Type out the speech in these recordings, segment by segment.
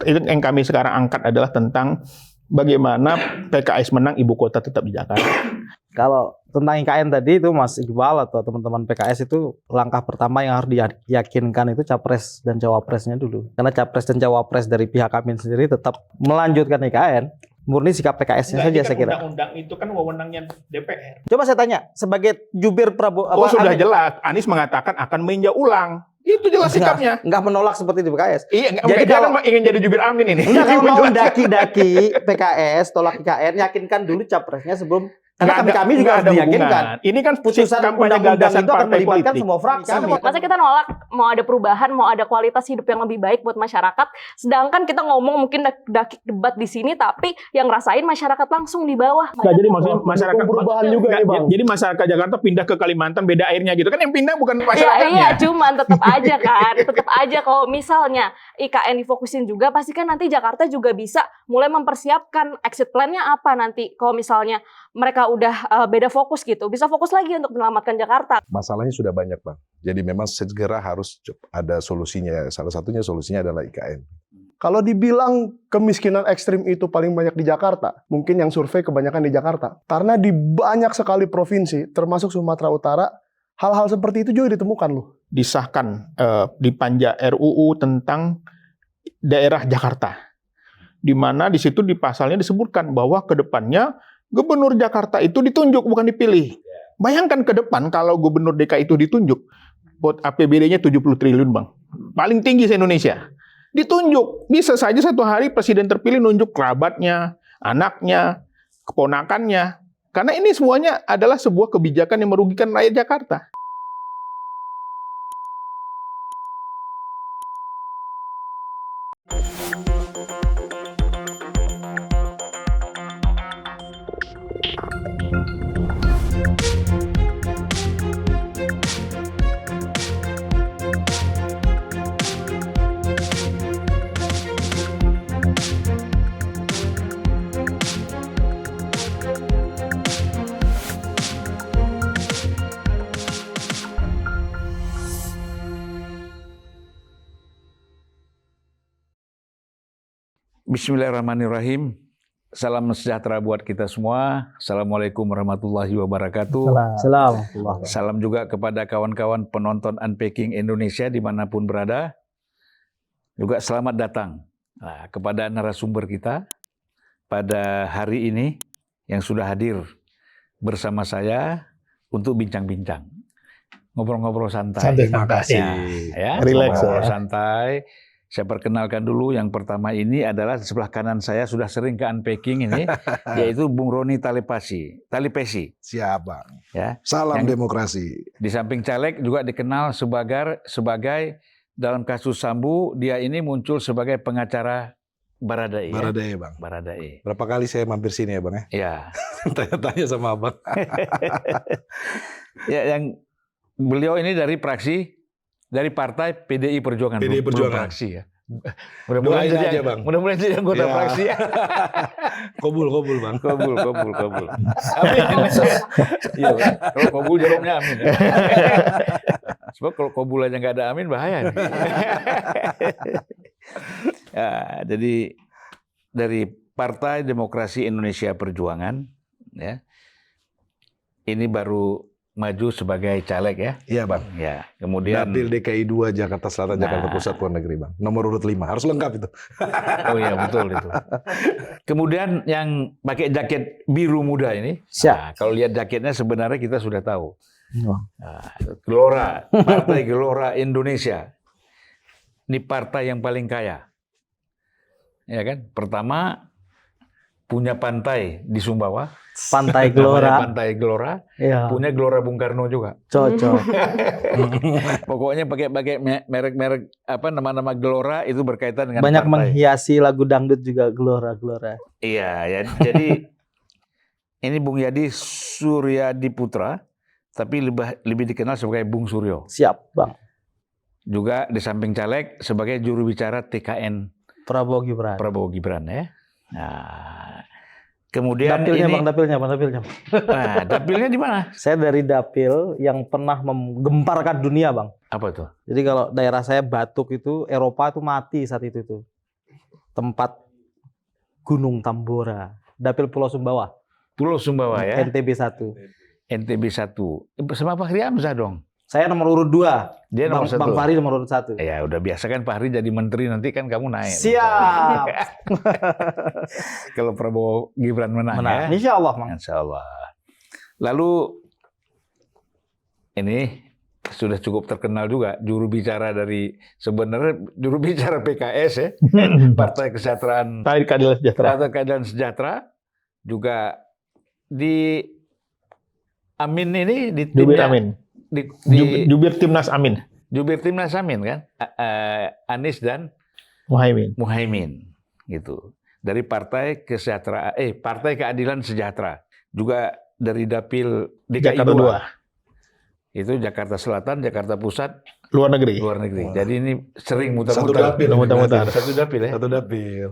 yang kami sekarang angkat adalah tentang bagaimana PKS menang ibu kota tetap di Jakarta. Kalau tentang IKN tadi itu Mas Iqbal atau teman-teman PKS itu langkah pertama yang harus diyakinkan itu capres dan cawapresnya dulu. Karena capres dan cawapres dari pihak kami sendiri tetap melanjutkan IKN. Murni sikap PKS-nya saja saya kira. Undang-undang itu kan wewenangnya DPR. Coba saya tanya, sebagai jubir Prabowo... Oh sudah jelas, Anies mengatakan akan meninjau ulang. Itu jelas sikapnya. Enggak menolak seperti di PKS. Iya, jadi kalau ingin jadi jubir Amin ini. Enggak, kalau mau daki-daki PKS, tolak IKN, yakinkan dulu capresnya sebelum... Karena kami juga harus diyakinkan. Ini kan putusan undang-undang itu akan melibatkan semua fraksi. Masa kita nolak mau ada perubahan, mau ada kualitas hidup yang lebih baik buat masyarakat, sedangkan kita ngomong mungkin debat di sini, tapi yang rasain masyarakat langsung di bawah. Nggak, jadi maksudnya masyarakat perubahan juga ya, Bang. Jadi masyarakat Jakarta pindah ke Kalimantan beda airnya gitu kan, yang pindah bukan masyarakatnya. Iya, cuman tetap aja kan, tetap aja kalau misalnya IKN difokusin juga, pasti kan nanti Jakarta juga bisa mulai mempersiapkan exit plan-nya apa nanti kalau misalnya mereka udah beda fokus gitu, bisa fokus lagi untuk menyelamatkan Jakarta. Masalahnya sudah banyak, Bang. Jadi memang segera harus ada solusinya. Salah satunya solusinya adalah IKN. Kalau dibilang kemiskinan ekstrim itu paling banyak di Jakarta, mungkin yang survei kebanyakan di Jakarta. Karena di banyak sekali provinsi, termasuk Sumatera Utara, hal-hal seperti itu juga ditemukan loh. Disahkan di panja RUU tentang daerah Jakarta, di mana di situ di pasalnya disebutkan bahwa ke depannya Gubernur Jakarta itu ditunjuk, bukan dipilih. Bayangkan ke depan kalau Gubernur DKI itu ditunjuk, buat APBD-nya 70 triliun, Bang. Paling tinggi se-Indonesia. Ditunjuk. Bisa saja satu hari presiden terpilih nunjuk kerabatnya, anaknya, keponakannya. Karena ini semuanya adalah sebuah kebijakan yang merugikan rakyat Jakarta. Bismillahirrahmanirrahim. Salam sejahtera buat kita semua. Assalamualaikum warahmatullahi wabarakatuh. Salam juga kepada kawan-kawan penonton Unpacking Indonesia dimanapun berada. Juga selamat datang kepada narasumber kita pada hari ini yang sudah hadir bersama saya untuk bincang-bincang. Ngobrol-ngobrol santai. Terima kasih. Ya, Relax ngobrol ya. santai. Saya perkenalkan dulu, yang pertama ini adalah di sebelah kanan saya, sudah sering ke Unpacking ini, yaitu Bung Roni Talipesi. Siap, Bang. Ya. Salam Yang demokrasi. Di samping caleg juga dikenal sebagai dalam kasus Sambu, dia ini muncul sebagai pengacara Baradae. Baradae, Bang. Baradae. Berapa kali saya mampir sini ya, Bang? Ya. Tanya-tanya sama Abang. Ya, yang beliau ini dari partai PDI Perjuangan. PDI Perjuangan. Belum fraksi ya. Mudah-mudahan Doain jadi, aja, Bang. Mudah-mudahan jadi anggota Ya. fraksi ya. Kobul, Bang. Kobul. Amin. Iya, kalau kobul jarumnya amin. Ya. Sebab kalau kobul aja nggak ada amin bahaya. Nih. Ya, jadi dari Partai Demokrasi Indonesia Perjuangan, ya, ini baru maju sebagai caleg ya. Iya, Bang. Ya, kemudian Dapil DKI 2 Jakarta Selatan, Jakarta Pusat, Luar Negeri, Bang. Nomor urut 5. Harus lengkap itu. Oh iya, betul itu. Kemudian yang pakai jaket biru muda ini. Siap. Nah, kalau lihat jaketnya sebenarnya kita sudah tahu. Nah, Gelora, Partai Gelora Indonesia. Ini partai yang paling kaya. Ya kan? Pertama punya pantai di Sumbawa. Pantai Gelora. Pantai Gelora. Iya. Punya Gelora Bung Karno juga. Cocok. Pokoknya pakai merek-merek nama-nama Gelora itu berkaitan dengan Banyak partai. menghiasi lagu dangdut juga Gelora. Iya, ya. Jadi ini Bung Yadi Suryadi Putra, tapi lebih dikenal sebagai Bung Suryo. Siap, Bang. Juga di samping caleg sebagai juru bicara TKN Prabowo Gibran ya. Nah, kemudian dapilnya. Nah, dapilnya di mana? Saya dari dapil yang pernah menggemparkan dunia, Bang. Apa tuh? Jadi kalau daerah saya batuk itu Eropa itu mati saat itu tuh. tempat Gunung Tambora, Dapil Pulau Sumbawa. Pulau Sumbawa ya. NTB 1. NTB 1. Sama Fahri Hamzah dong. Saya nomor urut 2. Dia nomor 1. Bang Fahri nomor urut 1. Ya udah biasa kan Fahri jadi menteri nanti kan kamu naik. Siap. Kalau Prabowo Gibran menang ya. Insya Allah, Mang. Insya Allah. Lalu ini sudah cukup terkenal juga juru bicara dari sebenarnya juru bicara PKS ya, Partai Kesejahteraan Partai Keadilan Sejahtera. Partai Keadilan Sejahtera juga di Amin ini Jubir Amin. di Jubir Timnas Amin. Jubir Timnas Amin kan, Anies dan Muhaimin gitu. Dari Partai Kesejahteraan Partai Keadilan Sejahtera. Juga dari Dapil DKI Jakarta 2. Itu Jakarta Selatan, Jakarta Pusat, Luar negeri. Jadi ini sering Satu muter-muter. dapil. Muter-muter. Satu dapil ya. Satu dapil.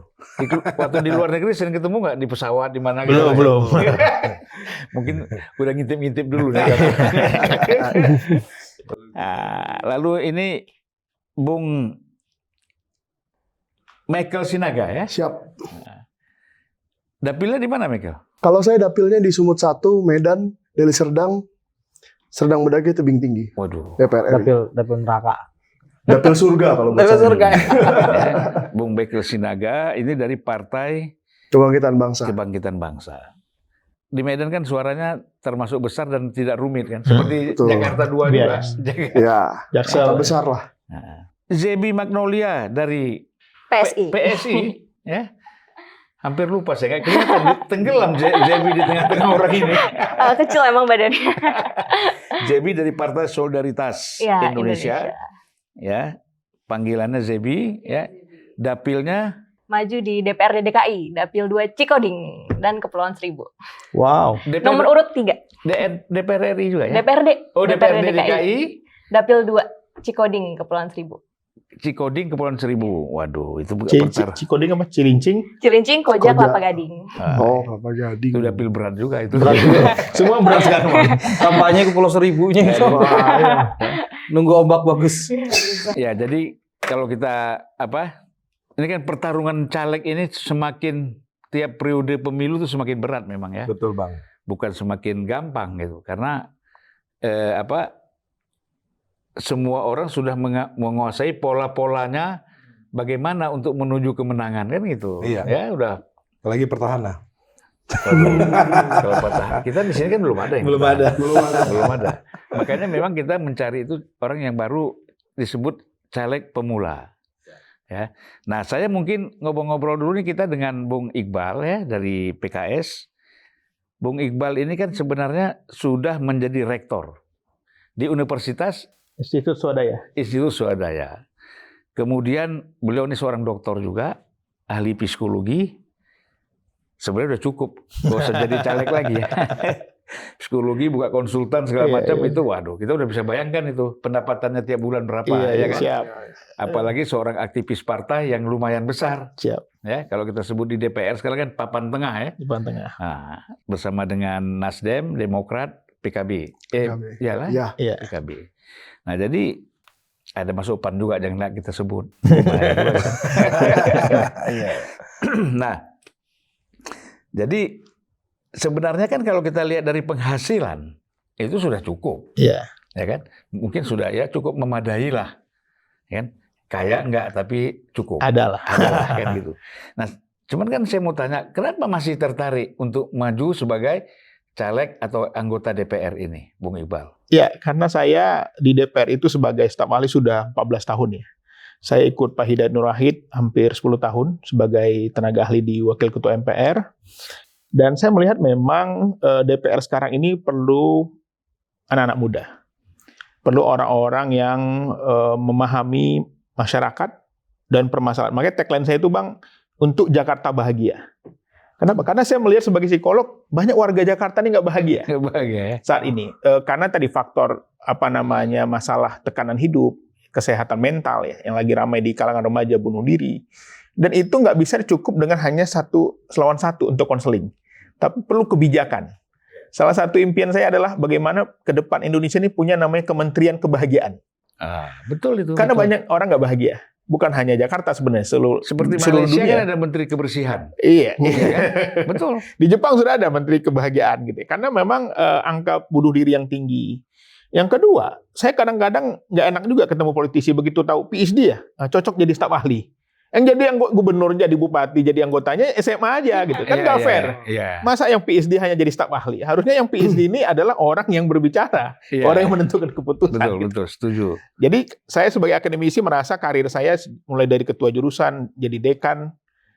Waktu di luar negeri sering ketemu nggak di pesawat di mana? Belum, belum. Mungkin udah ngintip-ngintip dulu nih. Nah, lalu ini Bung Michael Sinaga ya. Siap. Dapilnya di mana Michael? Kalau saya dapilnya di Sumut 1, Medan, Deli Serdang, Serdang Bedage, Tebing Tinggi. Waduh. DPR RI. Dapil neraka. Dapil surga kalau buat Dapil saya. surga. Ya, Bung Michael Sinaga ini dari Partai Kebangkitan Bangsa. Kebangkitan Bangsa. Di Medan kan suaranya termasuk besar dan tidak rumit kan. Seperti betul. Jakarta 2 juga. Ya, Jaksel. kota besar lah. Nah, Zebi Magnolia dari PSI. PSI ya. Hampir lupa saya, nggak kelihatan tenggelam Zebi di tengah-tengah orang ini. Kecil emang badannya. Zebi dari Partai Solidaritas Ya, Indonesia. Ya, panggilannya Zebi ya. Dapilnya Maju di DPRD DKI, Dapil 2 Cikoding dan Kepulauan Seribu. Wow. Nomor urut 3. DPR RI juga ya. DPRD. Oh, DPRD DKI. Dapil 2 Cikoding Kepulauan Seribu. Cikoding Kepulauan Seribu. Waduh, itu perkara. Cikoding apa? Cilincing? Cilincing, Koja, Koja. Kelapa Gading. Oh, Kelapa Gading. Itu dapil berat juga itu. Semua berat sekarang. Kampanye ke Pulau Seribunya. Nunggu ombak bagus. Ya, jadi kalau kita ini kan pertarungan caleg ini semakin tiap periode pemilu itu semakin berat memang ya. Betul, Bang. Bukan semakin gampang gitu. Karena semua orang sudah menguasai pola-polanya bagaimana untuk menuju kemenangan kan gitu. Iya. Ya udah. Apalagi pertahanan. Kalau petahana kita di sini kan belum ada yang Belum petahana. Belum ada. Makanya memang kita mencari itu orang yang baru disebut caleg pemula. Ya. Nah, saya mungkin ngobrol-ngobrol dulu nih kita dengan Bung Iqbal ya dari PKS. Bung Iqbal ini kan sebenarnya sudah menjadi rektor di Universitas Institut Swadaya. Kemudian beliau ini seorang doktor juga, ahli psikologi. Sebenarnya udah cukup, nggak usah jadi caleg lagi ya. Psikologi, buka konsultan segala macam itu, waduh, kita udah bisa bayangkan itu pendapatannya tiap bulan berapa, ya kan? Siap. Apalagi seorang aktivis partai yang lumayan besar. Siap. Ya, kalau kita sebut di DPR sekarang kan papan tengah ya. Di Papan Tengah. Nah, bersama dengan Nasdem, Demokrat, PKB. Iyalah, Iya. Iya. PKB. Nah, jadi ada masuk PAN juga jangan kita sebut. Nah, jadi sebenarnya kan kalau kita lihat dari penghasilan itu sudah cukup, Iya. ya kan? Mungkin sudah ya cukup memadai lah, kan? Kaya enggak tapi cukup. Ada lah. Kan gitu. Nah, cuman kan saya mau tanya, kenapa masih tertarik untuk maju sebagai caleg atau anggota DPR ini, Bung Iqbal? Ya, karena saya di DPR itu sebagai staf ahli sudah 14 tahun ya. Saya ikut Pak Hidayat Nur Wahid hampir 10 tahun sebagai tenaga ahli di Wakil Ketua MPR. Dan saya melihat memang DPR sekarang ini perlu anak-anak muda. Perlu orang-orang yang memahami masyarakat dan permasalahan. Makanya tagline saya itu, Bang, untuk Jakarta bahagia. Kenapa? Karena saya melihat sebagai psikolog, banyak warga Jakarta ini nggak bahagia. Nggak bahagia ya? Saat ini. Karena tadi faktor masalah tekanan hidup, kesehatan mental ya, yang lagi ramai di kalangan remaja bunuh diri. Dan itu nggak bisa cukup dengan hanya satu lawan satu untuk konseling. Tapi perlu kebijakan. Salah satu impian saya adalah bagaimana ke depan Indonesia ini punya namanya Kementerian Kebahagiaan. Betul itu. Karena betul. banyak orang nggak bahagia. bukan hanya Jakarta sebenarnya, Seperti seluruh Malaysia dunia. kan ada menteri kebersihan. Iya. Iya kan? Betul. Di Jepang sudah ada menteri kebahagiaan gitu. Karena memang angka bunuh diri yang tinggi. Yang kedua, saya kadang-kadang nggak enak juga ketemu politisi begitu tahu PhD ya, cocok jadi staf ahli. Yang jadi gubernur, jadi bupati, jadi anggotanya SMA aja gitu. Kan nggak fair. Iya. Masa yang PhD hanya jadi staf ahli? Harusnya yang PhD ini adalah orang yang berbicara, Iya. orang yang menentukan keputusan. Betul, gitu. betul, setuju. Jadi saya sebagai akademisi merasa karir saya mulai dari ketua jurusan, jadi dekan,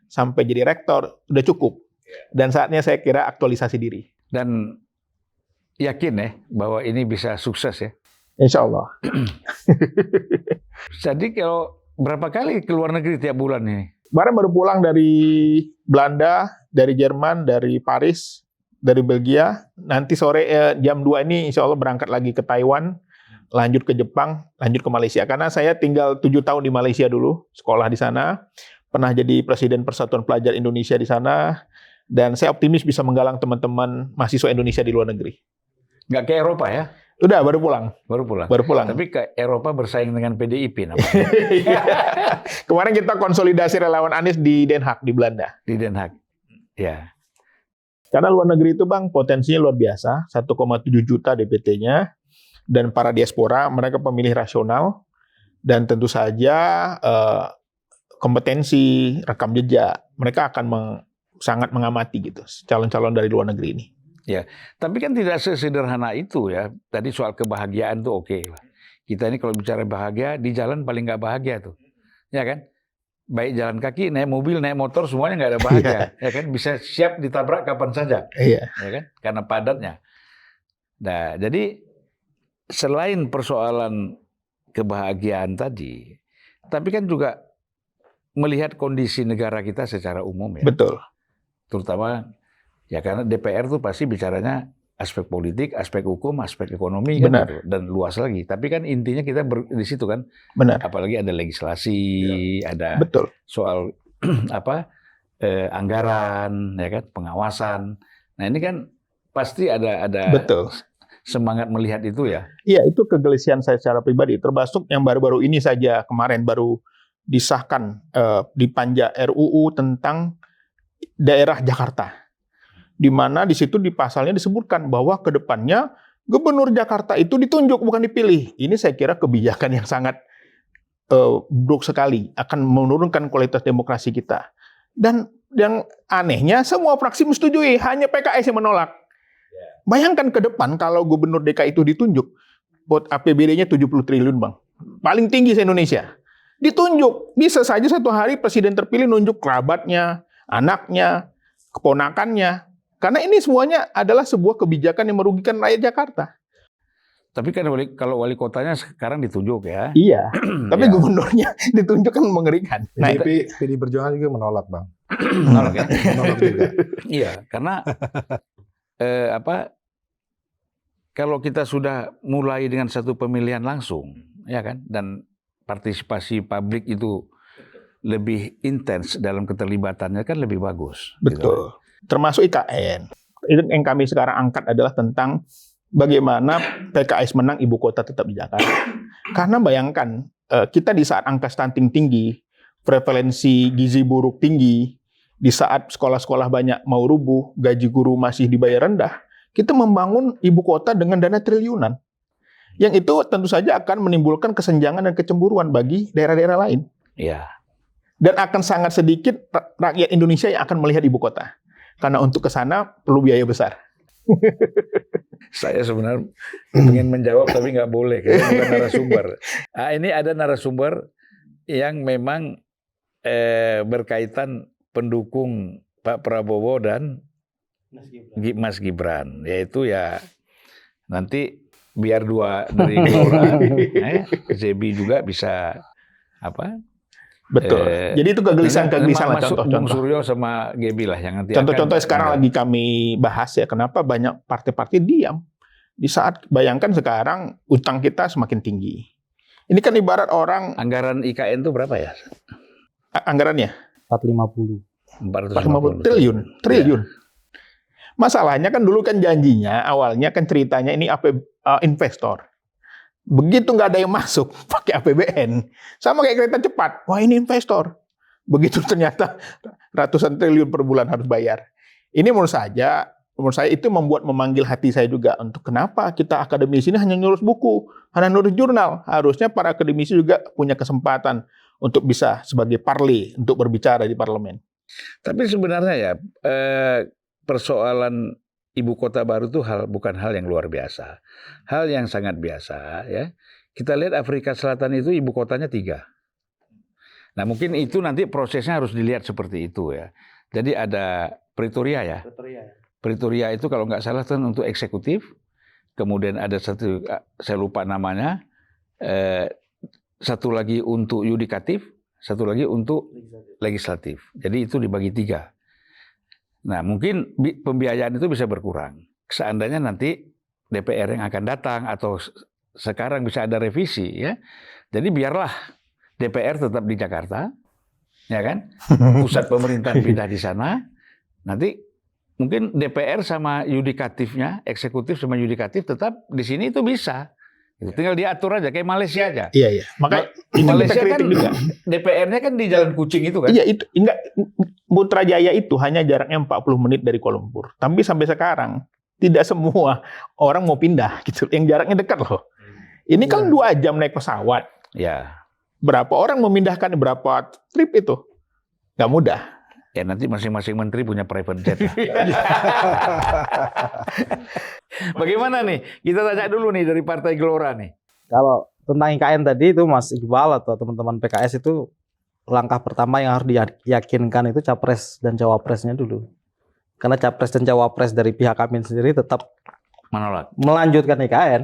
sampai jadi rektor, udah cukup. Dan saatnya saya kira aktualisasi diri. Dan yakin ya bahwa ini bisa sukses ya. Insya Allah. Jadi kalau berapa kali ke luar negeri tiap bulan ini? Kemarin baru pulang dari Belanda, dari Jerman, dari Paris, dari Belgia. Nanti sore jam 2 ini insya Allah berangkat lagi ke Taiwan, lanjut ke Jepang, lanjut ke Malaysia. Karena saya tinggal 7 tahun di Malaysia dulu, sekolah di sana. Pernah jadi Presiden Persatuan Pelajar Indonesia di sana. Dan saya optimis bisa menggalang teman-teman mahasiswa Indonesia di luar negeri. Nggak ke Eropa ya? Udah, baru pulang. Baru pulang. Baru pulang. Tapi ke Eropa bersaing dengan PDIP namanya. Kemarin kita konsolidasi relawan Anies di Den Haag, di Belanda. Di Den Haag. Ya. Karena luar negeri itu Bang, potensinya luar biasa. 1,7 juta DPT-nya. Dan para diaspora, mereka pemilih rasional. Dan tentu saja kompetensi, rekam jejak. Mereka akan sangat mengamati gitu calon-calon dari luar negeri ini. Ya, tapi kan tidak sesederhana itu ya. Tadi soal kebahagiaan tuh oke lah. Kita ini kalau bicara bahagia, di jalan paling nggak bahagia tuh. Ya kan? Baik jalan kaki, naik mobil, naik motor, semuanya nggak ada bahagia. Ya kan? Bisa siap ditabrak kapan saja. Iya. Ya kan? Karena padatnya. Nah, jadi selain persoalan kebahagiaan tadi, tapi kan juga melihat kondisi negara kita secara umum ya. Betul. Terutama ya karena DPR tuh pasti bicaranya aspek politik, aspek hukum, aspek ekonomi kan Benar. gitu. Dan luas lagi. Tapi kan intinya kita di situ kan. Benar. Apalagi ada legislasi, ada Betul. soal anggaran, ya kan, pengawasan. Nah ini kan pasti ada Betul. semangat melihat itu ya. Iya, itu kegelisahan saya secara pribadi. Termasuk yang baru-baru ini saja, kemarin baru disahkan di panja RUU tentang daerah Jakarta. Di mana di situ di pasalnya disebutkan bahwa ke depannya gubernur Jakarta itu ditunjuk bukan dipilih. Ini saya kira kebijakan yang sangat buruk sekali, akan menurunkan kualitas demokrasi kita. Dan yang anehnya semua fraksi menyetujui, hanya PKS yang menolak. Bayangkan ke depan kalau gubernur DKI itu ditunjuk, buat APBD-nya 70 triliun, Bang. Paling tinggi se-Indonesia. Ditunjuk, bisa saja satu hari presiden terpilih nunjuk kerabatnya, anaknya, keponakannya. Karena ini semuanya adalah sebuah kebijakan yang merugikan rakyat Jakarta. Tapi kan kalau wali kotanya sekarang ditunjuk ya. Iya, tapi Ya. gubernurnya ditunjuk kan mengerikan. Nah, Tapi PD Perjuangan juga menolak, Bang. Menolak ya? Menolak juga. Iya, karena kalau kita sudah mulai dengan satu pemilihan langsung, ya kan, dan partisipasi publik itu lebih intens dalam keterlibatannya kan lebih bagus. gitu. betul. Termasuk IKN. Itu yang kami sekarang angkat adalah tentang bagaimana PKS menang ibu kota tetap di Jakarta. Karena bayangkan, kita di saat angka stunting tinggi, prevalensi gizi buruk tinggi, di saat sekolah-sekolah banyak mau rubuh, gaji guru masih dibayar rendah, kita membangun ibu kota dengan dana triliunan. Yang itu tentu saja akan menimbulkan kesenjangan dan kecemburuan bagi daerah-daerah lain. Iya. Dan akan sangat sedikit rakyat Indonesia yang akan melihat ibu kota. Karena untuk ke sana perlu biaya besar. Saya sebenarnya ingin menjawab tapi nggak boleh karena bukan narasumber. Ini ada narasumber yang memang berkaitan pendukung Pak Prabowo dan Mas Gibran, yaitu ya nanti biar dua dari Gelora, Zebi juga bisa apa? Betul. Jadi itu kegelisahan-kegelisahan lah masuk Bung contoh-contoh. Suryo sama Gebi lah yang nanti Contoh-contoh akan- sekarang lagi kami bahas ya, kenapa banyak partai-partai diam. Di saat bayangkan sekarang utang kita semakin tinggi. Ini kan ibarat orang Anggaran IKN itu berapa ya? anggarannya 450. 450 triliun. Masalahnya kan dulu kan janjinya awalnya kan ceritanya ini investor. Begitu nggak ada yang masuk pakai APBN, sama kayak kereta cepat. Wah ini investor. Begitu ternyata ratusan triliun per bulan harus bayar. Ini menurut saya itu memanggil hati saya juga untuk kenapa kita akademisi ini hanya nulis buku, hanya nulis jurnal. Harusnya para akademisi juga punya kesempatan untuk bisa sebagai parli untuk berbicara di parlemen. Tapi sebenarnya ya persoalan ibu kota baru itu bukan hal yang luar biasa, hal yang sangat biasa ya. Kita lihat Afrika Selatan itu ibu kotanya 3. Nah mungkin itu nanti prosesnya harus dilihat seperti itu ya. Jadi ada Pretoria ya. Pretoria itu kalau nggak salah kan untuk eksekutif, kemudian ada satu saya lupa namanya, satu lagi untuk yudikatif, satu lagi untuk legislatif. Jadi itu dibagi 3. Nah mungkin pembiayaan itu bisa berkurang. Seandainya nanti DPR yang akan datang atau sekarang bisa ada revisi ya. Jadi biarlah DPR tetap di Jakarta, ya kan? Pusat pemerintahan pindah di sana. Nanti mungkin DPR sama yudikatifnya, eksekutif sama yudikatif tetap di sini itu bisa. Tinggal diatur aja kayak Malaysia aja. Iya. Makanya itu Malaysia kita kritik kan juga. DPR-nya kan di Jalan Kucing itu kan. Iya itu enggak, Putrajaya itu hanya jaraknya 40 menit dari Kuala Lumpur. Tapi sampai sekarang tidak semua orang mau pindah gitu. Yang jaraknya dekat loh. Ini kan 2 jam naik pesawat. Ya. Berapa orang memindahkan berapa trip itu? Nggak mudah. Ya nanti masing-masing menteri punya private jet. Bagaimana nih? Kita tanya dulu nih dari Partai Gelora nih. Kalau tentang IKN tadi itu Mas Iqbal atau teman-teman PKS itu langkah pertama yang harus diyakinkan itu capres dan cawapresnya dulu. Karena capres dan cawapres dari pihak Amin sendiri tetap menolak, melanjutkan IKN.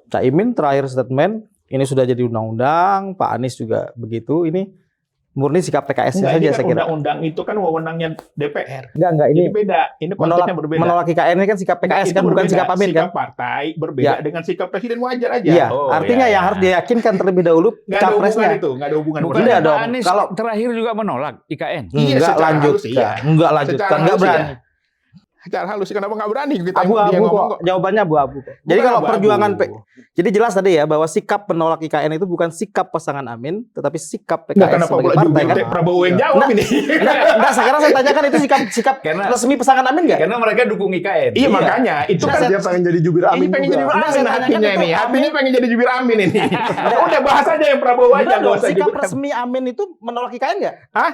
Cak Imin terakhir statement, ini sudah jadi undang-undang, Pak Anies juga begitu. Ini murni sikap PKS saja ini kan saya kira. Undang-undang itu kan wewenangnya DPR. Enggak Ini ini beda. Ini konteksnya berbeda. menolak IKN ini kan sikap PKS Itu kan bukan berbeda. sikap Amin Sikap kan? partai berbeda Ya. dengan sikap presiden, wajar aja. Iya, Oh, artinya iya, yang iya. harus diyakinkan terlebih dahulu Nggak ada hubungan capresnya. itu, nggak ada hubungan. Bukan Tidak Pak dong. Anies Kalau- terakhir juga menolak IKN. Iya, Enggak secara lanjutkan, halus iya. enggak lanjutkan, Secara enggak halus berani. iya. Secara halus, kenapa nggak berani kita dia Abu-abu ngomong kok, jawabannya abu-abu kok. Jadi Bukan kalau abu-abu. perjuangan jadi jelas tadi ya bahwa sikap menolak IKN itu bukan sikap pasangan Amin, tetapi sikap Nggak, PKS kenapa sebagai pula partai jubir kan. Prabowo yang jawab ini? Enggak, sekarang saya tanyakan itu sikap Karena- resmi pasangan Amin enggak? Karena mereka dukung IKN. Iya makanya itu Nah, kan Dia pengen jadi jubir ini Amin pengen juga. jadi jubir Nah, Amin saya tanyakan hatinya itu ini. Hatinya Amin. pengen jadi jubir Amin ini. Udah bahas aja yang Prabowo aja, Benar nggak dong, usah sikap jubir. resmi Amin itu menolak IKN enggak? Hah?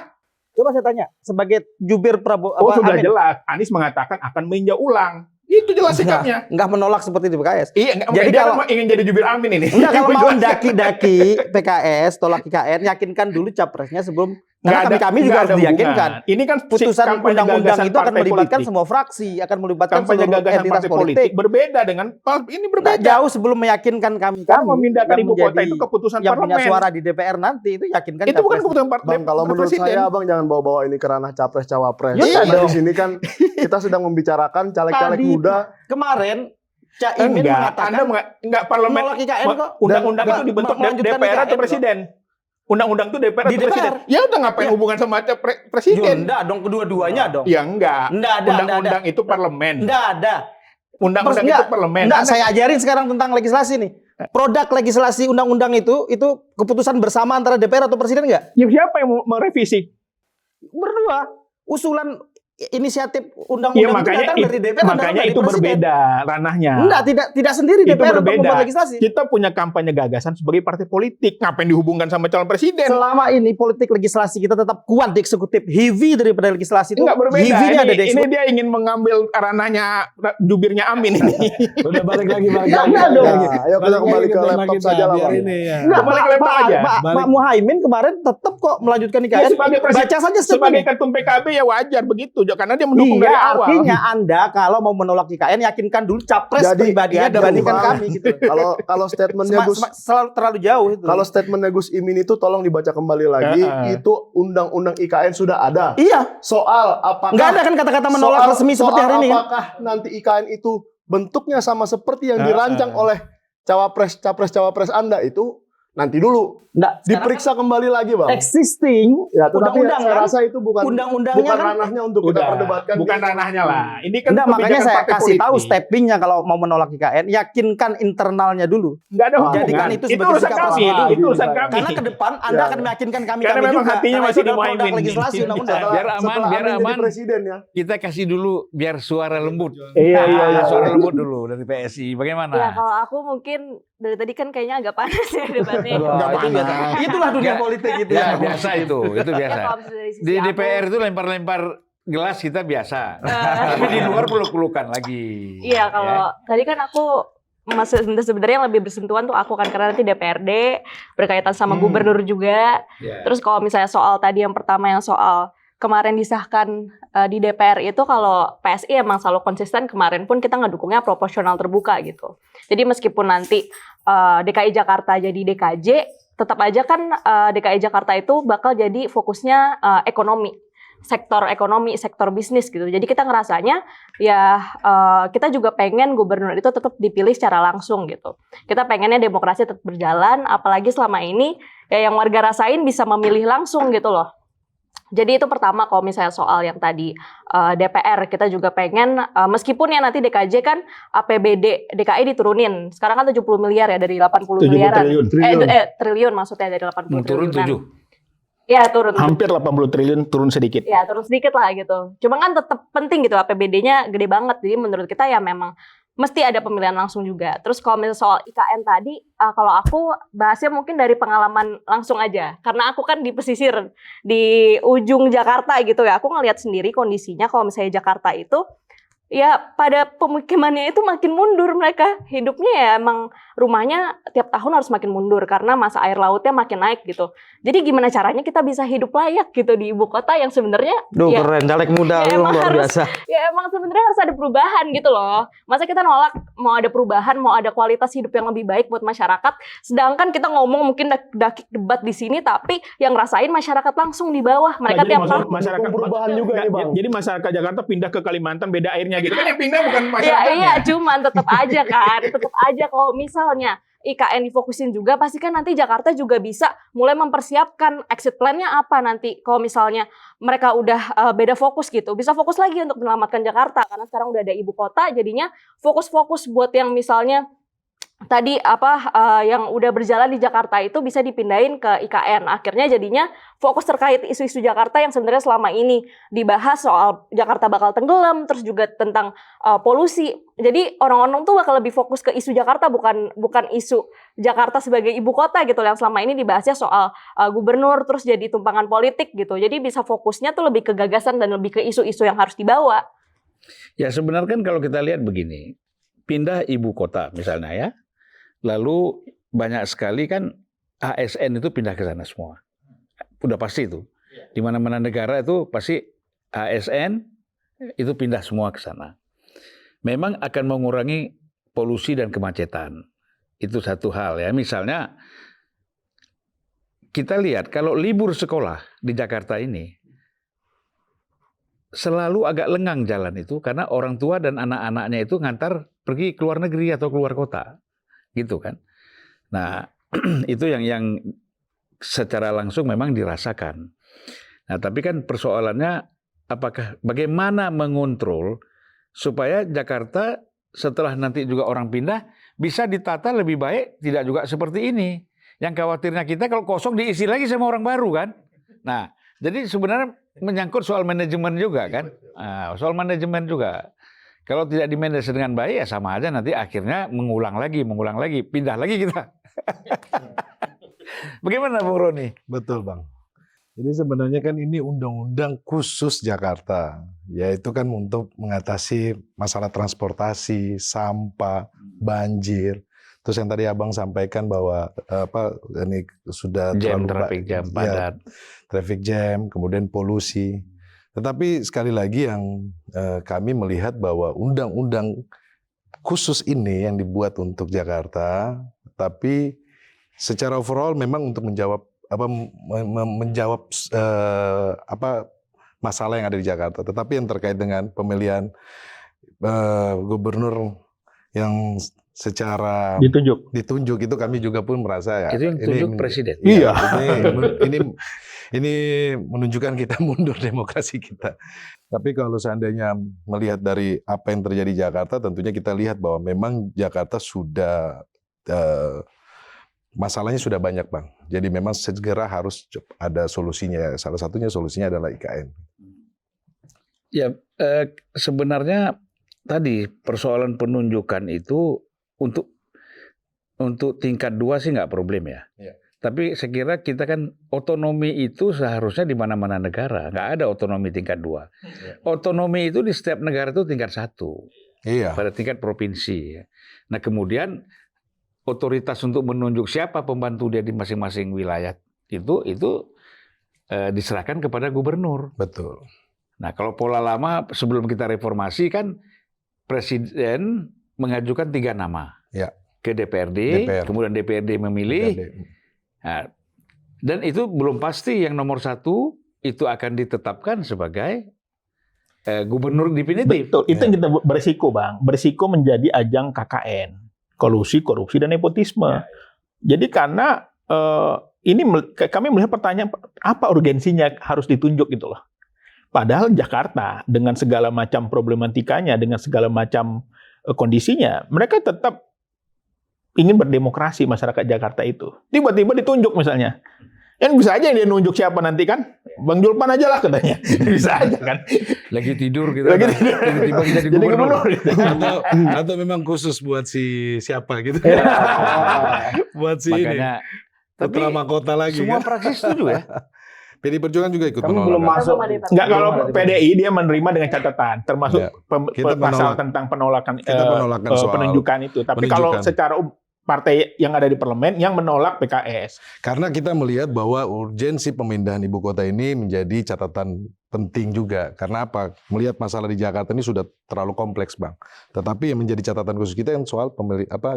Coba saya tanya, sebagai jubir Prabowo Oh sudah Amin, jelas. Anies mengatakan akan meninjau ulang. Itu jelas sikapnya. enggak menolak seperti di PKS. Iya, Jadi dia kalau- kan ingin jadi jubir Amin ini. Enggak, kalau mau Jelas. daki-daki PKS tolak IKN, yakinkan dulu capresnya sebelum karena Nggak kami nggak juga harus ada diyakinkan. hubungan. Ini kan Putusan kampanye undang-undang gagasan itu akan partai melibatkan politik. semua fraksi, akan melibatkan Kampanye seluruh gagasan entitas partai politik. politik berbeda dengan ini Nggak berbeda. jauh sebelum meyakinkan kami Kalau memindahkan yang ibu kota menjadi- itu keputusan yang punya parlemen. suara di DPR nanti itu yakinkan Itu bukan capres. keputusan partai. Bang, kalau menurut presiden. saya Abang jangan bawa-bawa ini ke ranah capres cawapres. Iya Karena dong. di sini kan kita sedang membicarakan caleg-caleg Tadi muda. kemarin Cak Imin Enggak, mengatakan Anda enggak parlemen. menolak IKN kok. Undang-undang Dan itu dibentuk melanjutkan DPR atau IKN kok. presiden? Undang-undang itu DPR Di atau presiden? DPR. Ya udah ngapain Ya. hubungan sama Ya, presiden? enggak dong, kedua-duanya dong. Ya enggak. Enggak ada, Undang-undang itu parlemen. Enggak ada. Undang-undang Enggak, itu parlemen. Enggak, Anda- saya ajarin sekarang tentang legislasi nih. Produk legislasi undang-undang itu keputusan bersama antara DPR atau presiden enggak? Ya, siapa yang mau merevisi? Berdua. Usulan inisiatif Ya undang-undang itu makanya datang dari DPR dan datang makanya dari itu presiden. berbeda ranahnya. Enggak, tidak sendiri Itu DPR untuk berbeda. membuat legislasi. Kita punya kampanye gagasan sebagai partai politik. Ngapain dihubungkan sama calon presiden? Selama ini politik legislasi kita tetap kuat di eksekutif, heavy daripada legislasi itu. Enggak berbeda. Heavy-nya ada di Ini eksekutif. dia ingin mengambil ranahnya jubirnya Amin ini. Udah balik lagi, Enggak dong. Nah, ayo kita kembali ke laptop saja lah, Bang. Enggak, Kembali ke laptop aja. Pak Muhaimin kemarin tetap kok melanjutkan Ya, IKN. sebagai presiden- Baca saja Sebagai statement. ketum PKB ya wajar begitu, Jo, karena dia mendukung Iya, dari awal. artinya Anda kalau mau menolak IKN yakinkan dulu capres Jadi, pribadinya iya dong, dibandingkan Bang. kami gitu. Kalau statementnya Gus, Terlalu jauh itu. kalau statementnya Gus Imin itu tolong dibaca kembali lagi. Itu undang-undang IKN sudah ada. iya, Soal apakah nggak ada kan kata-kata menolak soal- resmi seperti soal hari ini kan? apakah nanti IKN itu bentuknya sama seperti yang dirancang oleh capres Anda itu nanti dulu Nggak, diperiksa kembali lagi, Bang. existing Ya, tetapi undang-undang saya kan? rasa itu bukan Undang-undangnya kan ranahnya untuk kita perdebatkan. bukan ranahnya lah. Ini kan enggak, makanya kebijakan saya partai kasih tahu politik. steppingnya kalau mau menolak IKN, yakinkan internalnya dulu. Nggak ada hubungan. Jadikan itu sebagai urusan sikap kami, resmi. itu urusan kami. Karena ke depan Anda akan meyakinkan kami Karena memang juga. hatinya Karena masih itu adalah di produk Muhaimin. legislasi undang-undang. Biar aman, Setelah biar Anda jadi aman. presiden ya. Kita kasih dulu biar suara lembut. Iya. Suara lembut dulu dari PSI. Bagaimana? Ya kalau aku mungkin dari tadi kan kayaknya agak panas ya debatnya. Nggak Itu panas. biasa. Itulah dunia Nggak. politik itu. Ya biasa itu Ya, biasa. kalau misalnya dari sisi Di aku, DPR itu lempar-lempar gelas kita biasa. Tapi di luar peluk-pelukan lagi. Iya, kalau tadi kan aku sebenarnya yang lebih bersentuhan tuh aku kan karena nanti DPRD berkaitan sama gubernur juga. Ya. Terus kalau misalnya soal tadi yang pertama yang soal kemarin disahkan di DPR itu kalau PSI emang selalu konsisten, kemarin pun kita ngedukungnya proporsional terbuka gitu. Jadi meskipun nanti DKI Jakarta jadi DKJ, tetap aja kan DKI Jakarta itu bakal jadi fokusnya ekonomi, sektor bisnis gitu. Jadi kita ngerasanya ya kita juga pengen gubernur itu tetap dipilih secara langsung gitu. Kita pengennya demokrasi tetap berjalan, apalagi selama ini ya yang warga rasain bisa memilih langsung gitu loh. Jadi itu pertama kalau misalnya soal yang tadi DPR, kita juga pengen meskipun ya nanti DKJ kan APBD DKI diturunin. Sekarang kan 70 miliar ya dari 80 miliaran. Triliun maksudnya dari 80 Turun triliunan. 7. Ya turun. Hampir 80 triliun, turun sedikit. Ya turun sedikit lah gitu. Cuma kan tetap penting gitu, APBD-nya gede banget. Jadi menurut kita ya memang mesti ada pemilihan langsung juga. Terus kalau misalnya soal IKN tadi, kalau aku bahasnya mungkin dari pengalaman langsung aja. Karena aku kan di pesisir, di ujung Jakarta gitu ya. Aku ngelihat sendiri kondisinya kalau misalnya Jakarta itu, ya pada pemukimannya itu makin mundur mereka. Hidupnya ya emang rumahnya tiap tahun harus makin mundur karena masa air lautnya makin naik gitu. Jadi gimana caranya kita bisa hidup layak gitu di ibu kota yang sebenarnya Duh, ya, keren, caleg muda ya lu emang luar harus- biasa. ya emang sebenarnya harus ada perubahan gitu loh. Masa kita nolak mau ada perubahan, mau ada kualitas hidup yang lebih baik buat masyarakat, sedangkan kita ngomong mungkin dakik debat di sini tapi yang rasain masyarakat langsung di bawah. Mereka Jadi tiap maksud tahun masyarakat perubahan juga Nggak, ini, Bang. Jadi masyarakat Jakarta pindah ke Kalimantan beda airnya gitu kan, yang pindah bukan ya masyarakatnya. iya, cuman tetap aja kan, tetap aja kalau misalnya IKN difokusin juga, pasti kan nanti Jakarta juga bisa mulai mempersiapkan exit plan-nya apa nanti. Kalau misalnya mereka udah beda fokus gitu, bisa fokus lagi untuk menyelamatkan Jakarta. Karena sekarang udah ada ibu kota, jadinya fokus-fokus buat yang misalnya tadi yang udah berjalan di Jakarta itu bisa dipindahin ke IKN. Akhirnya jadinya fokus terkait isu-isu Jakarta yang sebenarnya selama ini dibahas soal Jakarta bakal tenggelam, terus juga tentang polusi. Jadi orang-orang tuh bakal lebih fokus ke isu Jakarta, bukan isu Jakarta sebagai ibu kota gitu yang selama ini dibahasnya soal gubernur terus jadi tumpangan politik gitu. Jadi bisa fokusnya tuh lebih ke gagasan dan lebih ke isu-isu yang harus dibawa. Ya sebenarnya kan kalau kita lihat begini, pindah ibu kota misalnya ya, lalu banyak sekali kan ASN itu pindah ke sana semua. Udah pasti itu. Di mana-mana negara itu pasti ASN itu pindah semua ke sana. Memang akan mengurangi polusi dan kemacetan. Itu satu hal ya. Misalnya kita lihat kalau libur sekolah di Jakarta ini selalu agak lengang jalan itu karena orang tua dan anak-anaknya itu ngantar pergi ke luar negeri atau keluar kota. Gitu kan. Nah, itu yang secara langsung memang dirasakan. Nah, tapi kan persoalannya bagaimana mengontrol supaya Jakarta setelah nanti juga orang pindah bisa ditata lebih baik, tidak juga seperti ini. Yang khawatirnya kita kalau kosong diisi lagi sama orang baru kan. Nah, jadi sebenarnya menyangkut soal manajemen juga kan. Nah, soal manajemen juga. Kalau tidak dimanage dengan baik ya sama aja nanti akhirnya mengulang lagi, pindah lagi kita. Bagaimana Bung Roni? Betul, Bang. Jadi sebenarnya kan ini undang-undang khusus Jakarta, yaitu kan untuk mengatasi masalah transportasi, sampah, banjir. Terus yang tadi Abang sampaikan bahwa ini sudah Traffic jam padat. Traffic jam, kemudian polusi. Tetapi sekali lagi yang kami melihat bahwa undang-undang khusus ini yang dibuat untuk Jakarta, tapi secara overall memang untuk menjawab masalah yang ada di Jakarta. Tetapi yang terkait dengan pemilihan gubernur yang secara ditunjuk itu kami juga pun merasa ya Itu yang tunjuk presiden. Iya. Ini menunjukkan kita mundur demokrasi kita. Tapi kalau seandainya melihat dari apa yang terjadi di Jakarta, tentunya kita lihat bahwa memang Jakarta sudah masalahnya sudah banyak, Bang. Jadi memang segera harus ada solusinya. Salah satunya solusinya adalah IKN. Ya, sebenarnya tadi persoalan penunjukan itu untuk tingkat 2 sih nggak problem ya. Iya. Tapi saya kira kita kan otonomi itu seharusnya di mana-mana negara, nggak ada otonomi tingkat 2. Iya. Otonomi itu di setiap negara itu tingkat 1, Iya. pada tingkat provinsi. Nah kemudian otoritas untuk menunjuk siapa pembantu dia di masing-masing wilayah itu diserahkan kepada gubernur. Betul. Nah kalau pola lama sebelum kita reformasi kan presiden mengajukan 3 nama Ya. ke DPRD, DPR. kemudian DPRD memilih. Nah, dan itu belum pasti yang nomor 1 itu akan ditetapkan sebagai gubernur definitif. Betul, itu yang kita berisiko, Bang. Berisiko menjadi ajang KKN, kolusi, korupsi, dan nepotisme. Jadi karena ini kami melihat pertanyaan apa urgensinya harus ditunjuk gitu loh. Padahal Jakarta dengan segala macam problematikanya, dengan segala macam kondisinya, mereka tetap ingin berdemokrasi masyarakat Jakarta itu. Tiba-tiba ditunjuk misalnya. Kan bisa aja dia nunjuk siapa nanti kan? Bang Julpan aja lah katanya. Bisa aja kan? Lagi tidur gitu. Lagi tidur. Tiba-tiba kita jadi Jadi gubernur. gubernur. Atau memang khusus buat si siapa gitu. Buat si Makanya, tapi putra mahkota lagi semua kan. praksi setuju ya. PD Perjuangan juga ikut Kami menolak. belum kan? masuk. Enggak, kalau PDI dia menerima dengan catatan, termasuk Ya. Kita pasal menolak. tentang penolakan, Kita penolakan soal penunjukan itu. Tapi kalau penunjukan. secara partai yang ada di parlemen yang menolak PKS. Karena kita melihat bahwa urgensi pemindahan ibu kota ini menjadi catatan penting juga. Karena apa? Melihat masalah di Jakarta ini sudah terlalu kompleks, Bang. Tetapi yang menjadi catatan khusus kita yang soal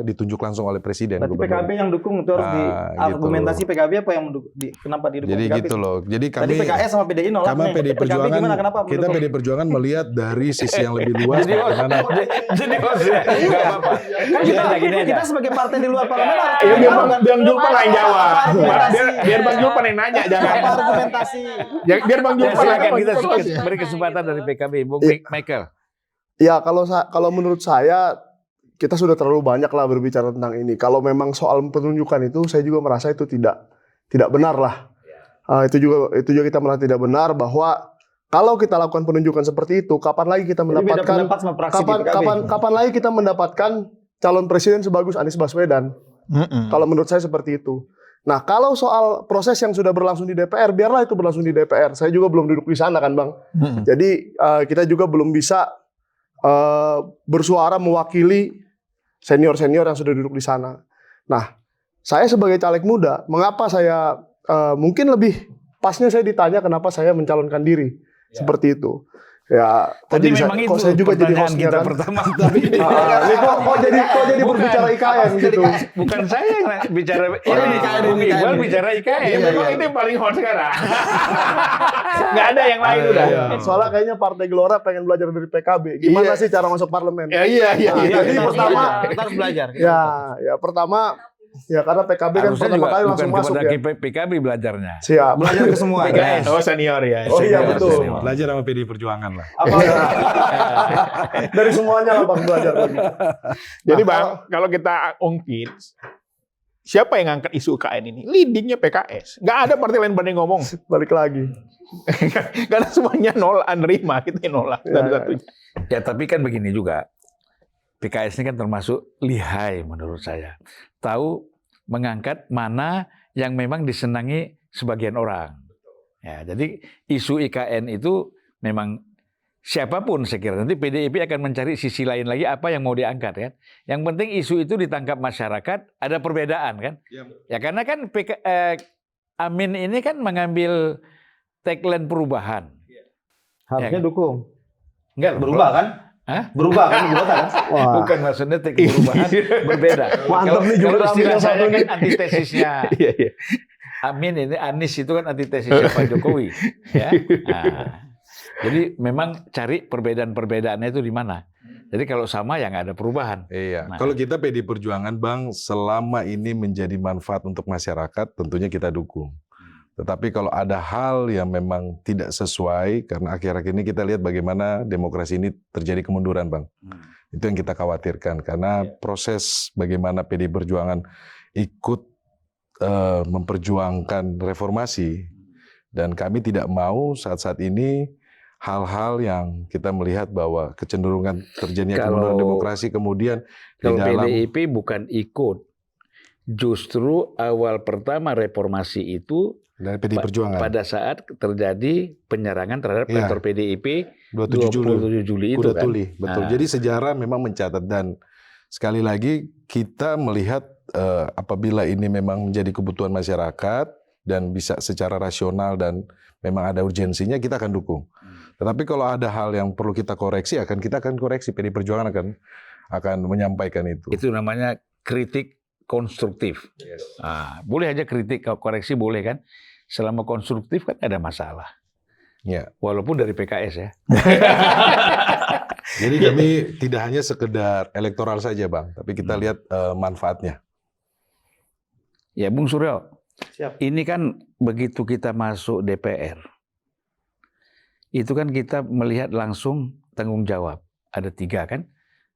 ditunjuk langsung oleh presiden. Berarti gubernur. PKB yang dukung itu harus argumentasi gitu. PKB apa yang kenapa didukung Jadi PKB? gitu loh. Jadi Tadi kami PKS sama PDI nolak Karena nih. PD PKB Perjuangan, gimana, kenapa kita mendukung? PD Perjuangan melihat dari sisi yang lebih luas. bagaimana Jadi nggak apa-apa. Kan kita sebagai partai di luar parlemen harus Ya, biar Bang argumentasi. Julpan yang jawab. Argumentasi. Biar Bang Julpan yang nanya, jangan. Apa argumentasi? Biar Bang Ya, Julpan silakan yang kita nanya. beri kesempatan dari PKB, Bung Michael. Ya kalau menurut saya kita sudah terlalu banyak lah berbicara tentang ini. Kalau memang soal penunjukan itu saya juga merasa itu tidak benar lah. Itu juga kita merasa tidak benar bahwa kalau kita lakukan penunjukan seperti itu, kapan lagi kita Jadi beda mendapatkan pendapat sama praksi di PKB. kapan lagi kita mendapatkan calon presiden sebagus Anies Baswedan? Kalau menurut saya seperti itu. Nah, kalau soal proses yang sudah berlangsung di DPR, biarlah itu berlangsung di DPR. Saya juga belum duduk di sana kan, Bang. Jadi kita juga belum bisa bersuara mewakili senior-senior yang sudah duduk di sana. Nah, saya sebagai caleg muda, mengapa saya mungkin lebih pasnya saya ditanya kenapa saya mencalonkan diri seperti itu. Ya, Tadi memang itu saya juga jadi pertanyaan hostnya kita kan. pertama. Tapi Ini kok jadi berbicara IKN gitu. bukan saya yang bicara ini Iqbal bicara IKN. Ya, memang itu yang paling hot sekarang. Nggak ada yang lain udah. Soalnya kayaknya Partai Gelora pengen belajar dari PKB. Gimana Iya. sih cara masuk parlemen? Iya. Jadi pertama, kita harus belajar. ya pertama, ya karena PKB kan Harusnya pertama juga kali bukan langsung masuk kepada ya. PKB belajarnya. Siap. Belajar ke semua. PKS. Oh, senior ya. Oh iya Senior, betul. senior. belajar sama PD Perjuangan lah. Dari semuanya lah Bang belajar. Jadi Bang, kalau kita ungkit, siapa yang ngangkat isu UKN ini? Leadingnya PKS. Nggak ada partai lain berani ngomong. Balik lagi. Karena semuanya nolak, nerima. Kita yang nolak. Satu-satunya. Ya tapi kan begini juga. PKS ini kan termasuk lihai menurut saya. Tahu mengangkat mana yang memang disenangi sebagian orang. Ya, jadi isu IKN itu memang siapapun saya kira nanti PDIP akan mencari sisi lain lagi apa yang mau diangkat kan. Yang penting isu itu ditangkap masyarakat, ada perbedaan kan. Ya karena kan Amin ini kan mengambil tagline perubahan. Harusnya dukung. Enggak Berubah kan? Hah? Berubah kan? Wah. Bukan maksudnya tagline perubahan berbeda. Mantap nih Kalau juga istilah Amin saya satu kan nih. antitesisnya. Iya. Amin ini Anies itu kan antitesisnya Pak Jokowi. Ya. Nah, jadi memang cari perbedaan-perbedaannya itu di mana. Jadi kalau sama ya nggak ada perubahan. Iya. Nah. Kalau kita PD Perjuangan, Bang, selama ini menjadi manfaat untuk masyarakat, tentunya kita dukung. Tetapi kalau ada hal yang memang tidak sesuai, karena akhir-akhir ini kita lihat bagaimana demokrasi ini terjadi kemunduran, Bang. Itu yang kita khawatirkan, karena proses bagaimana PD Perjuangan ikut memperjuangkan reformasi, dan kami tidak mau saat-saat ini hal-hal yang kita melihat bahwa kecenderungan terjadinya kemunduran demokrasi kemudian di Kalau dalam PDIP bukan ikut, justru awal pertama reformasi itu dari PD Perjuangan pada saat terjadi penyerangan terhadap Iya. kantor PDIP 27 Juli itu Kuda kan. Tuli, betul. Nah. Jadi sejarah memang mencatat, dan sekali lagi kita melihat apabila ini memang menjadi kebutuhan masyarakat dan bisa secara rasional dan memang ada urgensinya, kita akan dukung. Tetapi kalau ada hal yang perlu kita koreksi, kita akan koreksi. PD Perjuangan akan menyampaikan itu. Itu namanya kritik konstruktif. Nah, boleh aja kritik, koreksi boleh kan. Selama konstruktif kan ada masalah. Ya. Walaupun dari PKS ya. Jadi kami tidak hanya sekedar elektoral saja, Bang, tapi kita lihat manfaatnya. Ya, Bung Suryo. Siap. Ini kan begitu kita masuk DPR, itu kan kita melihat langsung tanggung jawab. Ada 3 kan,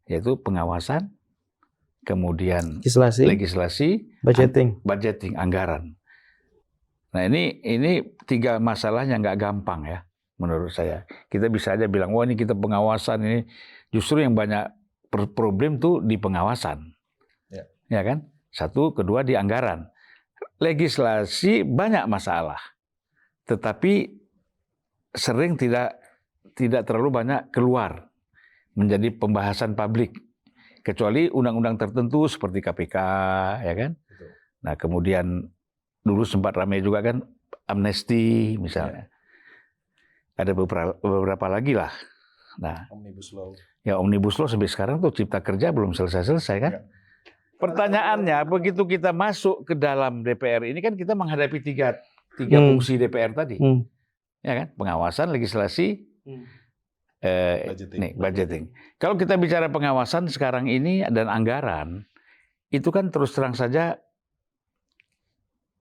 yaitu pengawasan, kemudian legislasi, budgeting, anggaran. Nah ini 3 masalahnya nggak gampang ya, menurut saya. Kita bisa aja bilang, wah ini kita pengawasan ini, justru yang banyak problem tuh di pengawasan, ya kan? 1, kedua di anggaran. Legislasi banyak masalah, tetapi sering tidak terlalu banyak keluar menjadi pembahasan publik, kecuali undang-undang tertentu seperti KPK, ya kan? Betul. Nah kemudian dulu sempat ramai juga kan amnesti misalnya. Ada beberapa lagi lah. Nah, Omnibus Law. Ya Omnibus Law sampai sekarang tuh Cipta Kerja belum selesai-selesai kan? Ya. Pertanyaannya, begitu kita masuk ke dalam DPR ini kan kita menghadapi tiga fungsi DPR tadi, ya kan? Pengawasan, legislasi, budgeting. Kalau kita bicara pengawasan sekarang ini dan anggaran, itu kan terus terang saja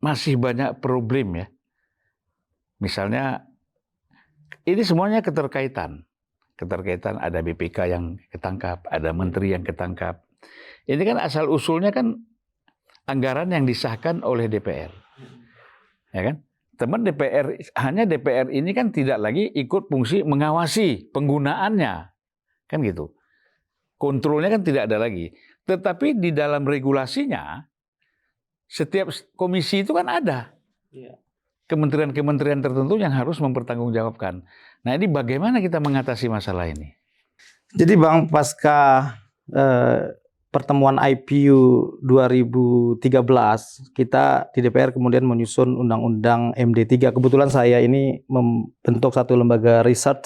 masih banyak problem ya. Misalnya, ini semuanya keterkaitan ada BPK yang ketangkap, ada menteri yang ketangkap. Ini kan asal-usulnya kan anggaran yang disahkan oleh DPR. Ya kan? Teman hanya DPR ini kan tidak lagi ikut fungsi mengawasi penggunaannya. Kan gitu. Kontrolnya kan tidak ada lagi. Tetapi di dalam regulasinya, setiap komisi itu kan ada. Kementerian-kementerian tertentu yang harus mempertanggungjawabkan. Nah ini bagaimana kita mengatasi masalah ini? Jadi Bang, pasca pertemuan IPU 2013, kita di DPR kemudian menyusun Undang-Undang MD3. Kebetulan saya ini membentuk satu lembaga research,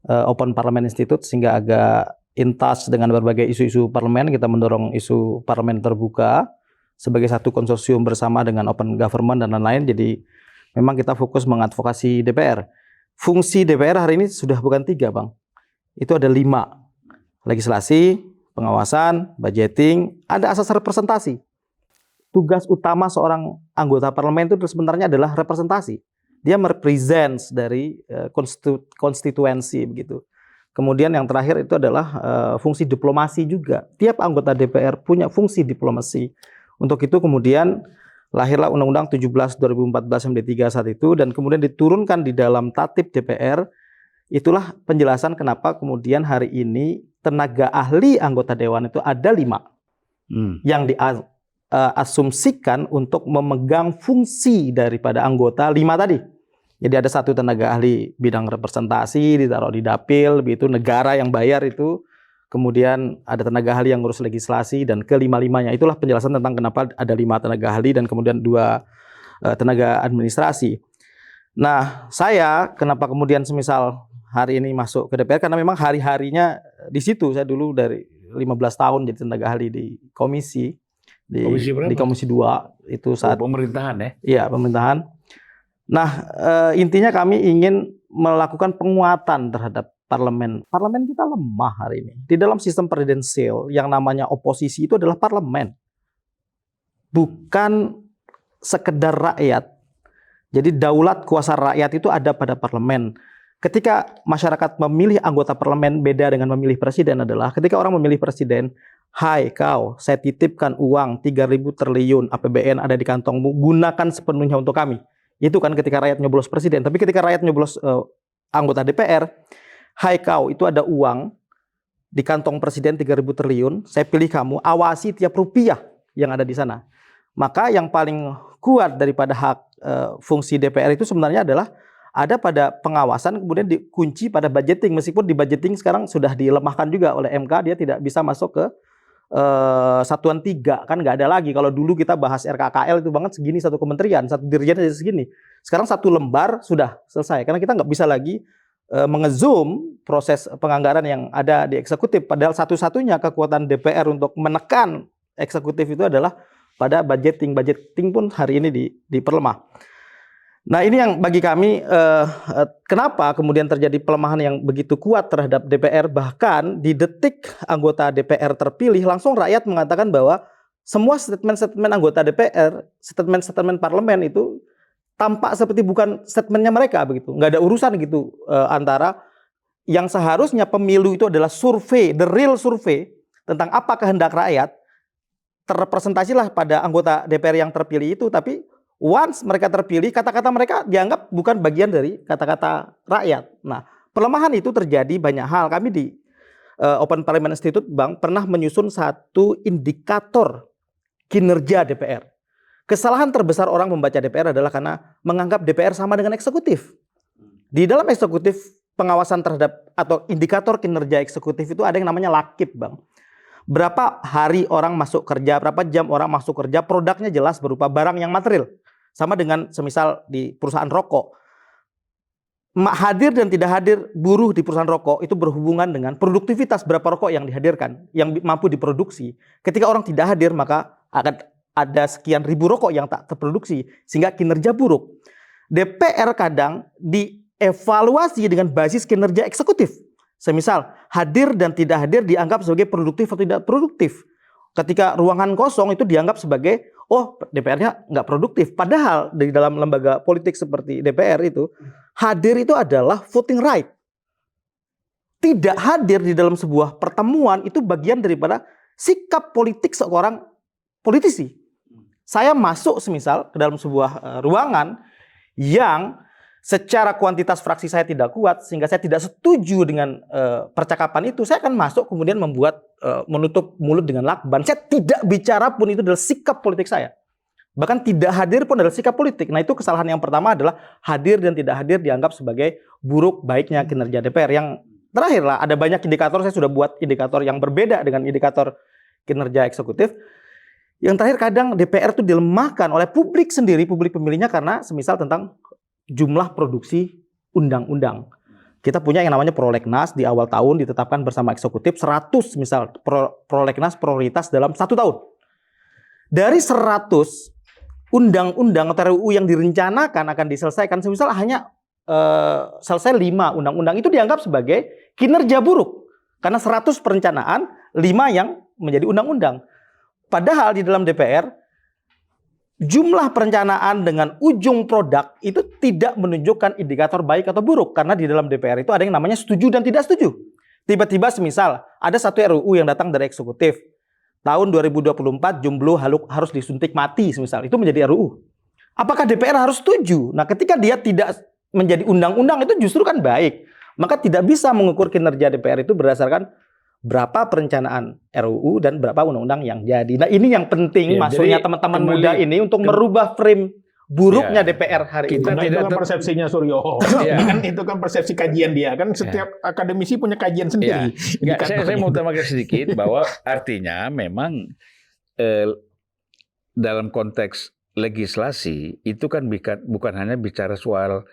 Open Parliament Institute, sehingga agak in touch dengan berbagai isu-isu parlemen. Kita mendorong isu parlemen terbuka sebagai satu konsorsium bersama dengan Open Government dan lain-lain. Jadi memang kita fokus mengadvokasi DPR. Fungsi DPR hari ini sudah bukan 3, Bang. Itu ada 5. Legislasi, pengawasan, budgeting, ada asas representasi. Tugas utama seorang anggota parlemen itu sebenarnya adalah representasi. Dia merepresent dari konstituensi begitu. Kemudian yang terakhir itu adalah fungsi diplomasi juga. Tiap anggota DPR punya fungsi diplomasi. Untuk itu kemudian lahirlah Undang-Undang 17 2014 MD3 saat itu, dan kemudian diturunkan di dalam tatip DPR. Itulah penjelasan kenapa kemudian hari ini tenaga ahli anggota dewan itu ada 5 yang diasumsikan untuk memegang fungsi daripada anggota 5 tadi. Jadi ada 1 tenaga ahli bidang representasi ditaruh di dapil, begitu negara yang bayar itu. Kemudian ada tenaga ahli yang ngurus legislasi, dan ke-5-5-nya itulah penjelasan tentang kenapa ada 5 tenaga ahli dan kemudian 2 tenaga administrasi. Nah, saya kenapa kemudian semisal hari ini masuk ke DPR, karena memang hari-harinya di situ. Saya dulu dari 15 tahun jadi tenaga ahli di komisi. Di komisi 2 itu saat pemerintahan ya? Iya, pemerintahan. Nah, intinya kami ingin melakukan penguatan terhadap parlemen. Parlemen kita lemah hari ini. Di dalam sistem presidensial yang namanya oposisi itu adalah parlemen. Bukan sekedar rakyat. Jadi daulat kuasa rakyat itu ada pada parlemen. Ketika masyarakat memilih anggota parlemen beda dengan memilih presiden adalah ketika orang memilih presiden, hai kau, saya titipkan uang 3.000 triliun APBN ada di kantongmu, gunakan sepenuhnya untuk kami. Itu kan ketika rakyat nyoblos presiden. Tapi ketika rakyat nyoblos anggota DPR, hai kau, itu ada uang di kantong presiden 3.000 triliun, saya pilih kamu, awasi tiap rupiah yang ada di sana. Maka yang paling kuat daripada hak fungsi DPR itu sebenarnya adalah ada pada pengawasan, kemudian dikunci pada budgeting. Meskipun di budgeting sekarang sudah dilemahkan juga oleh MK, dia tidak bisa masuk ke satuan 3, kan nggak ada lagi. Kalau dulu kita bahas RKKL itu banget segini satu kementerian, satu dirjen aja segini. Sekarang satu lembar sudah selesai, karena kita nggak bisa lagi mengezoom proses penganggaran yang ada di eksekutif. Padahal satu-satunya kekuatan DPR untuk menekan eksekutif itu adalah pada budgeting. Budgeting pun hari ini diperlemah. Nah ini yang bagi kami kenapa kemudian terjadi pelemahan yang begitu kuat terhadap DPR. Bahkan di detik anggota DPR terpilih langsung rakyat mengatakan bahwa semua statement-statement anggota DPR, statement-statement parlemen itu tampak seperti bukan statementnya mereka begitu. Nggak ada urusan gitu antara yang seharusnya pemilu itu adalah survei, the real survei tentang apa kehendak rakyat, terrepresentasilah pada anggota DPR yang terpilih itu. Tapi once mereka terpilih, kata-kata mereka dianggap bukan bagian dari kata-kata rakyat. Nah, pelemahan itu terjadi banyak hal. Kami di Open Parliament Institute, Bang, pernah menyusun satu indikator kinerja DPR. Kesalahan terbesar orang membaca DPR adalah karena menganggap DPR sama dengan eksekutif. Di dalam eksekutif, pengawasan terhadap atau indikator kinerja eksekutif itu ada yang namanya lakip, Bang. Berapa hari orang masuk kerja, berapa jam orang masuk kerja, produknya jelas berupa barang yang material. Sama dengan semisal di perusahaan rokok. Hadir dan tidak hadir buruh di perusahaan rokok itu berhubungan dengan produktivitas berapa rokok yang dihadirkan, yang mampu diproduksi. Ketika orang tidak hadir maka akan ada sekian ribu rokok yang tak terproduksi sehingga kinerja buruk. DPR kadang dievaluasi dengan basis kinerja eksekutif. Semisal hadir dan tidak hadir dianggap sebagai produktif atau tidak produktif. Ketika ruangan kosong itu dianggap sebagai oh DPR-nya nggak produktif. Padahal di dalam lembaga politik seperti DPR itu hadir itu adalah voting right. Tidak hadir di dalam sebuah pertemuan itu bagian daripada sikap politik seorang politisi. Saya masuk semisal ke dalam sebuah ruangan yang secara kuantitas fraksi saya tidak kuat sehingga saya tidak setuju dengan percakapan itu, saya akan masuk kemudian membuat menutup mulut dengan lakban. Saya tidak bicara pun itu adalah sikap politik saya. Bahkan tidak hadir pun adalah sikap politik. Nah itu kesalahan yang pertama adalah hadir dan tidak hadir dianggap sebagai buruk baiknya kinerja DPR. Yang terakhir lah ada banyak indikator, saya sudah buat indikator yang berbeda dengan indikator kinerja eksekutif. Yang terakhir kadang DPR itu dilemahkan oleh publik sendiri, publik pemilihnya karena semisal tentang jumlah produksi undang-undang. Kita punya yang namanya prolegnas di awal tahun ditetapkan bersama eksekutif 100 misal prolegnas prioritas dalam 1 tahun. Dari 100 undang-undang atau RUU yang direncanakan akan diselesaikan semisal hanya selesai 5 undang-undang itu dianggap sebagai kinerja buruk. Karena 100 perencanaan, 5 yang menjadi undang-undang. Padahal di dalam DPR jumlah perencanaan dengan ujung produk itu tidak menunjukkan indikator baik atau buruk. Karena di dalam DPR itu ada yang namanya setuju dan tidak setuju. Tiba-tiba semisal ada satu RUU yang datang dari eksekutif. Tahun 2024 jomblo harus disuntik mati semisal. Itu menjadi RUU. Apakah DPR harus setuju? Nah ketika dia tidak menjadi undang-undang itu justru kan baik. Maka tidak bisa mengukur kinerja DPR itu berdasarkan berapa perencanaan RUU dan berapa undang-undang yang jadi. Nah ini yang penting masuknya teman-teman muda ini untuk merubah frame buruknya DPR hari ini. Itu kan persepsinya Suryo. Kan itu kan persepsi kajian dia. Kan setiap akademisi punya kajian sendiri. Saya mau tambahkan sedikit bahwa artinya memang dalam konteks legislasi itu kan bukan hanya bicara soal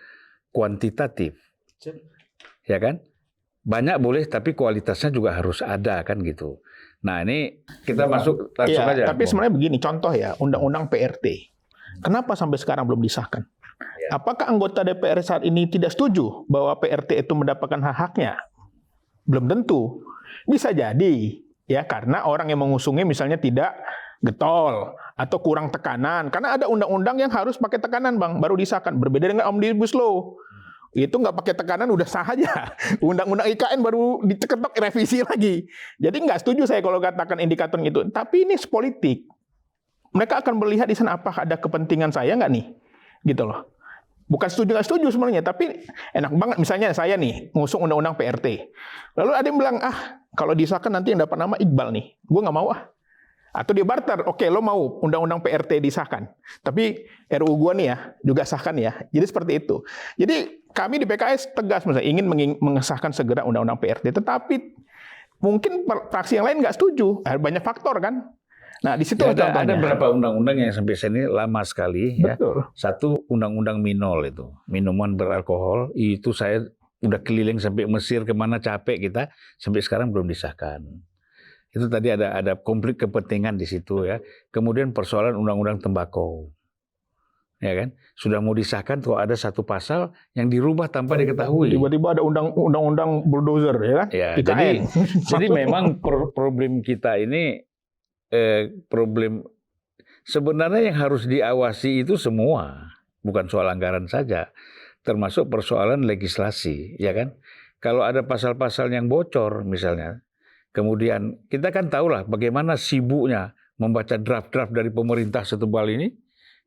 kuantitatif. Ya kan? Banyak boleh, tapi kualitasnya juga harus ada kan gitu. Nah ini kita masuk langsung aja. Tapi sebenarnya begini, contoh ya, undang-undang PRT. Kenapa sampai sekarang belum disahkan? Apakah anggota DPR saat ini tidak setuju bahwa PRT itu mendapatkan hak-haknya? Belum tentu. Bisa jadi ya karena orang yang mengusungnya misalnya tidak getol atau kurang tekanan. Karena ada undang-undang yang harus pakai tekanan, Bang, baru disahkan. Berbeda dengan Omnibus Law. Itu nggak pakai tekanan udah sah aja. Undang-undang IKN baru diketok revisi lagi. Jadi nggak setuju saya kalau katakan indikator itu. Tapi ini politik. Mereka akan melihat di sana apakah ada kepentingan saya nggak nih, gitu loh. Bukan setuju nggak setuju sebenarnya, tapi enak banget. Misalnya saya nih ngusung undang-undang PRT. Lalu ada yang bilang, kalau disahkan nanti yang dapat nama Iqbal nih. Gue nggak mau Atau dia barter, oke lo mau undang-undang PRT disahkan. Tapi RUU gue nih ya, juga sahkan ya. Jadi seperti itu. Jadi kami di PKS tegas misalnya ingin mengesahkan segera undang-undang PRT. Tetapi mungkin fraksi yang lain nggak setuju. Banyak faktor kan. Nah di situ ada beberapa undang-undang yang sampai sini lama sekali. Betul. Ya. Satu undang-undang minol itu, minuman beralkohol. Itu saya udah keliling sampai Mesir kemana capek kita. Sampai sekarang belum disahkan. Itu tadi ada konflik kepentingan di situ ya. Kemudian persoalan undang-undang tembakau. Ya kan? Sudah mau disahkan tuh ada satu pasal yang dirubah tanpa diketahui. Tiba-tiba ada undang-undang bulldozer ya kan? Ya, IKN. jadi memang problem kita ini problem sebenarnya yang harus diawasi itu semua, bukan soal anggaran saja, termasuk persoalan legislasi, ya kan? Kalau ada pasal-pasal yang bocor misalnya, kemudian kita kan tahulah bagaimana sibuknya membaca draft-draft dari pemerintah setebal ini,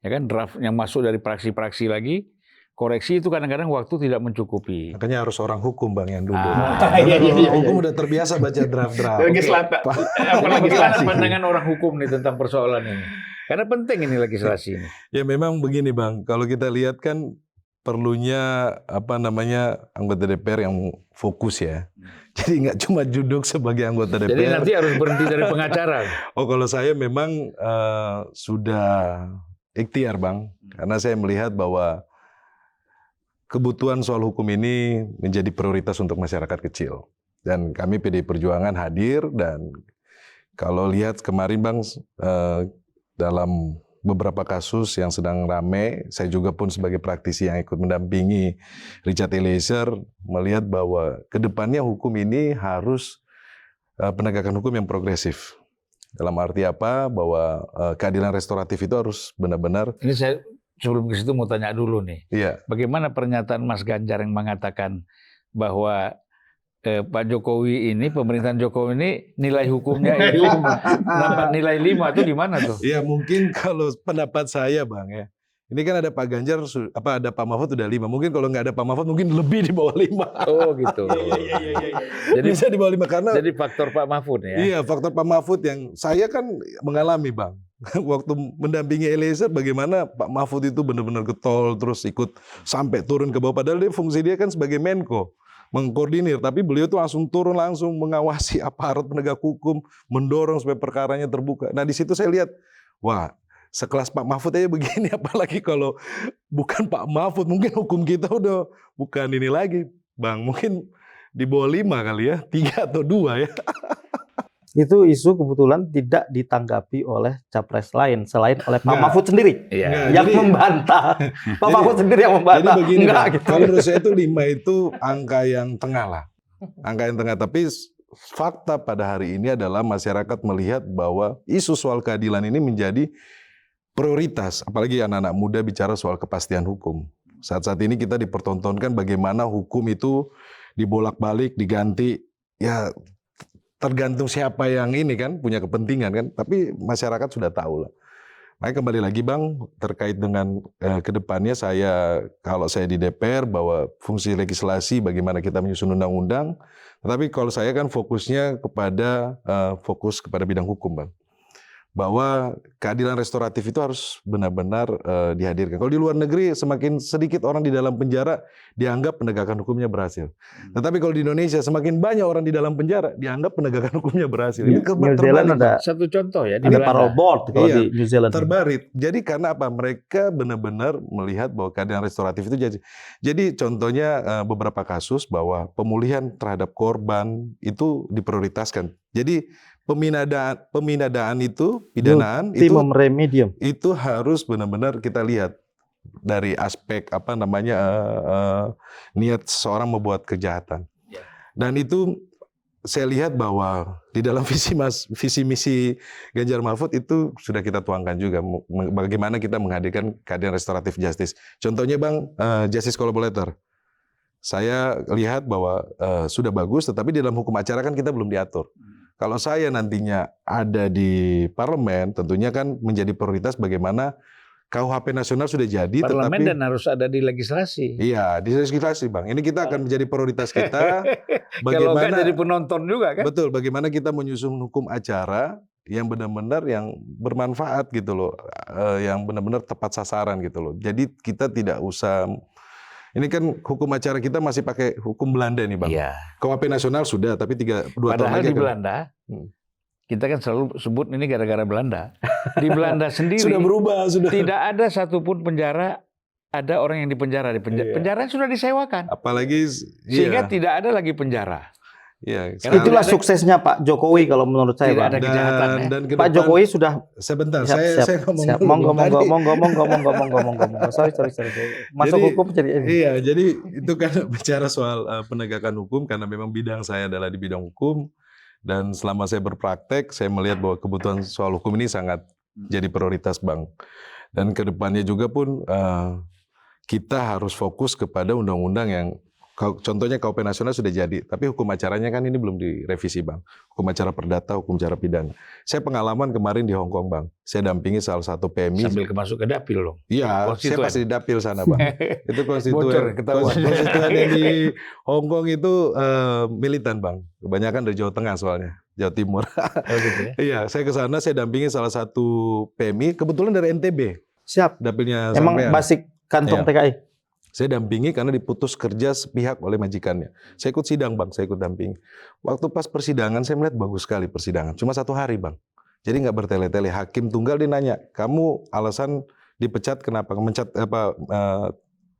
ya kan, draft yang masuk dari praksi-praksi lagi, koreksi itu kadang-kadang waktu tidak mencukupi. Makanya harus orang hukum Bang yang duduk. Iya. Orang hukum udah terbiasa baca draft-draft. Bagaimana pandangan orang hukum nih tentang persoalan ini? Karena penting ini legislasi ini. Ya memang begini Bang, kalau kita lihat kan perlunya anggota DPR yang fokus ya. Jadi nggak cuma duduk sebagai anggota DPR. Jadi nanti harus berhenti dari pengacara. Oh kalau saya memang sudah ikhtiar Bang, karena saya melihat bahwa kebutuhan soal hukum ini menjadi prioritas untuk masyarakat kecil. Dan kami PDI Perjuangan hadir dan kalau lihat kemarin Bang dalam beberapa kasus yang sedang ramai, saya juga pun sebagai praktisi yang ikut mendampingi Richard Eliezer melihat bahwa kedepannya hukum ini harus penegakan hukum yang progresif. Dalam arti apa? Bahwa keadilan restoratif itu harus benar-benar. Ini saya sebelum ke situ mau tanya dulu nih. Iya. Bagaimana pernyataan Mas Ganjar yang mengatakan bahwa Pak Jokowi ini, pemerintahan Jokowi ini nilai hukumnya itu dapat nilai 5 itu di mana tuh? Ya mungkin kalau pendapat saya Bang ya. Ini kan ada Pak Ganjar, ada Pak Mahfud udah 5. Mungkin kalau nggak ada Pak Mahfud mungkin lebih di bawah 5. Oh gitu. Jadi bisa di bawah 5 karena. Jadi faktor Pak Mahfud ya? Iya faktor Pak Mahfud yang saya kan mengalami Bang. Waktu mendampingi Eliezer bagaimana Pak Mahfud itu benar-benar getol terus ikut sampai turun ke bawah. Padahal fungsi dia kan sebagai Menko. Mengkoordinir, tapi beliau tuh langsung turun, langsung mengawasi aparat penegak hukum, mendorong supaya perkaranya terbuka. Nah di situ saya lihat, wah sekelas Pak Mahfud aja begini, apalagi kalau bukan Pak Mahfud, mungkin hukum kita udah bukan ini lagi, Bang. Mungkin di bawah 5 kali ya, 3 atau 2 ya. Itu isu kebetulan tidak ditanggapi oleh capres lain selain oleh Pak Mahfud sendiri yang membantah. Pak Mahfud sendiri yang membantah. Jadi begini, gitu. kalau menurut saya itu 5 itu angka yang tengah lah. Angka yang tengah, tapi fakta pada hari ini adalah masyarakat melihat bahwa isu soal keadilan ini menjadi prioritas. Apalagi anak-anak muda bicara soal kepastian hukum. Saat-saat ini kita dipertontonkan bagaimana hukum itu dibolak-balik, diganti. Ya tergantung siapa yang ini kan punya kepentingan kan, tapi masyarakat sudah tahu lah. Makanya kembali lagi Bang terkait dengan kedepannya kalau saya di DPR bahwa fungsi legislasi bagaimana kita menyusun undang-undang, tetapi kalau saya kan fokusnya kepada bidang hukum Bang. Bahwa keadilan restoratif itu harus benar-benar dihadirkan. Kalau di luar negeri semakin sedikit orang di dalam penjara dianggap penegakan hukumnya berhasil. Tetapi kalau di Indonesia semakin banyak orang di dalam penjara dianggap penegakan hukumnya berhasil. New Zealand ada satu contoh ya. Ada parabot kalau di New Zealand. Terbarit. Jadi karena apa? Mereka benar-benar melihat bahwa keadilan restoratif itu jadi contohnya beberapa kasus bahwa pemulihan terhadap korban itu diprioritaskan. Jadi peminadaan itu, pidanaan itu harus benar-benar kita lihat dari aspek niat seseorang membuat kejahatan. Dan itu saya lihat bahwa di dalam visi misi Ganjar Mahfud itu sudah kita tuangkan juga bagaimana kita menghadirkan keadilan restoratif justice. Contohnya Bang, justice collaborator. Saya lihat bahwa sudah bagus, tetapi di dalam hukum acara kan kita belum diatur. Kalau saya nantinya ada di parlemen, tentunya kan menjadi prioritas bagaimana KUHP nasional sudah jadi, Parlemen tetapi dan harus ada di legislasi. iya, di legislasi Bang. Ini kita akan menjadi prioritas kita. Kalau nggak jadi penonton juga kan? Betul, bagaimana kita menyusun hukum acara yang benar-benar yang bermanfaat gitu loh, yang benar-benar tepat sasaran gitu loh. Jadi kita tidak usah, ini kan hukum acara kita masih pakai hukum Belanda nih Bang. Iya. KUHP nasional sudah, tapi 2 tahun Padahal lagi di Belanda, kita kan selalu sebut ini gara-gara Belanda. Di Belanda sendiri sudah berubah, sudah. tidak ada satupun penjara, ada orang yang dipenjara. Penjara sudah disewakan. Apalagi Sehingga tidak ada lagi penjara. iya. Karena Itulah ada- suksesnya Pak Jokowi kalau menurut saya, Tidak Pak. ada kejahatan ya. dan ke Pak depan- Jokowi sudah sebentar, siap. saya ngomong Siap. dulu. Monggo. Tadi- Sorry. Masuk Jadi, hukum jadi ini. Iya, jadi itu kan bicara soal penegakan hukum karena memang bidang saya adalah di bidang hukum dan selama saya berpraktek saya melihat bahwa kebutuhan soal hukum ini sangat jadi prioritas Bang. Dan kedepannya juga pun kita harus fokus kepada undang-undang yang contohnya KUHP nasional sudah jadi, tapi hukum acaranya kan ini belum direvisi Bang. Hukum acara perdata, hukum acara pidana. Saya pengalaman kemarin di Hong Kong Bang. Saya dampingi salah satu PMI. Sambil masuk ke dapil dong. Iya, saya Konstituen. pasti di dapil sana Bang. Itu Bocor, konstituen. ketahuan. Konstituen yang di Hong Kong itu militan Bang. Kebanyakan dari Jawa Tengah soalnya, Jawa Timur. Oh gitu ya. Iya, saya ke sana, saya dampingi salah satu PMI, kebetulan dari NTB, Siap. dapilnya Emang sampean. basic kantong Iya. TKI. Saya dampingi karena diputus kerja sepihak oleh majikannya. Saya ikut sidang Bang, saya ikut dampingi. Waktu pas persidangan saya melihat bagus sekali persidangan. Cuma 1 hari Bang. Jadi nggak bertele-tele. Hakim tunggal dia nanya, kamu alasan dipecat kenapa?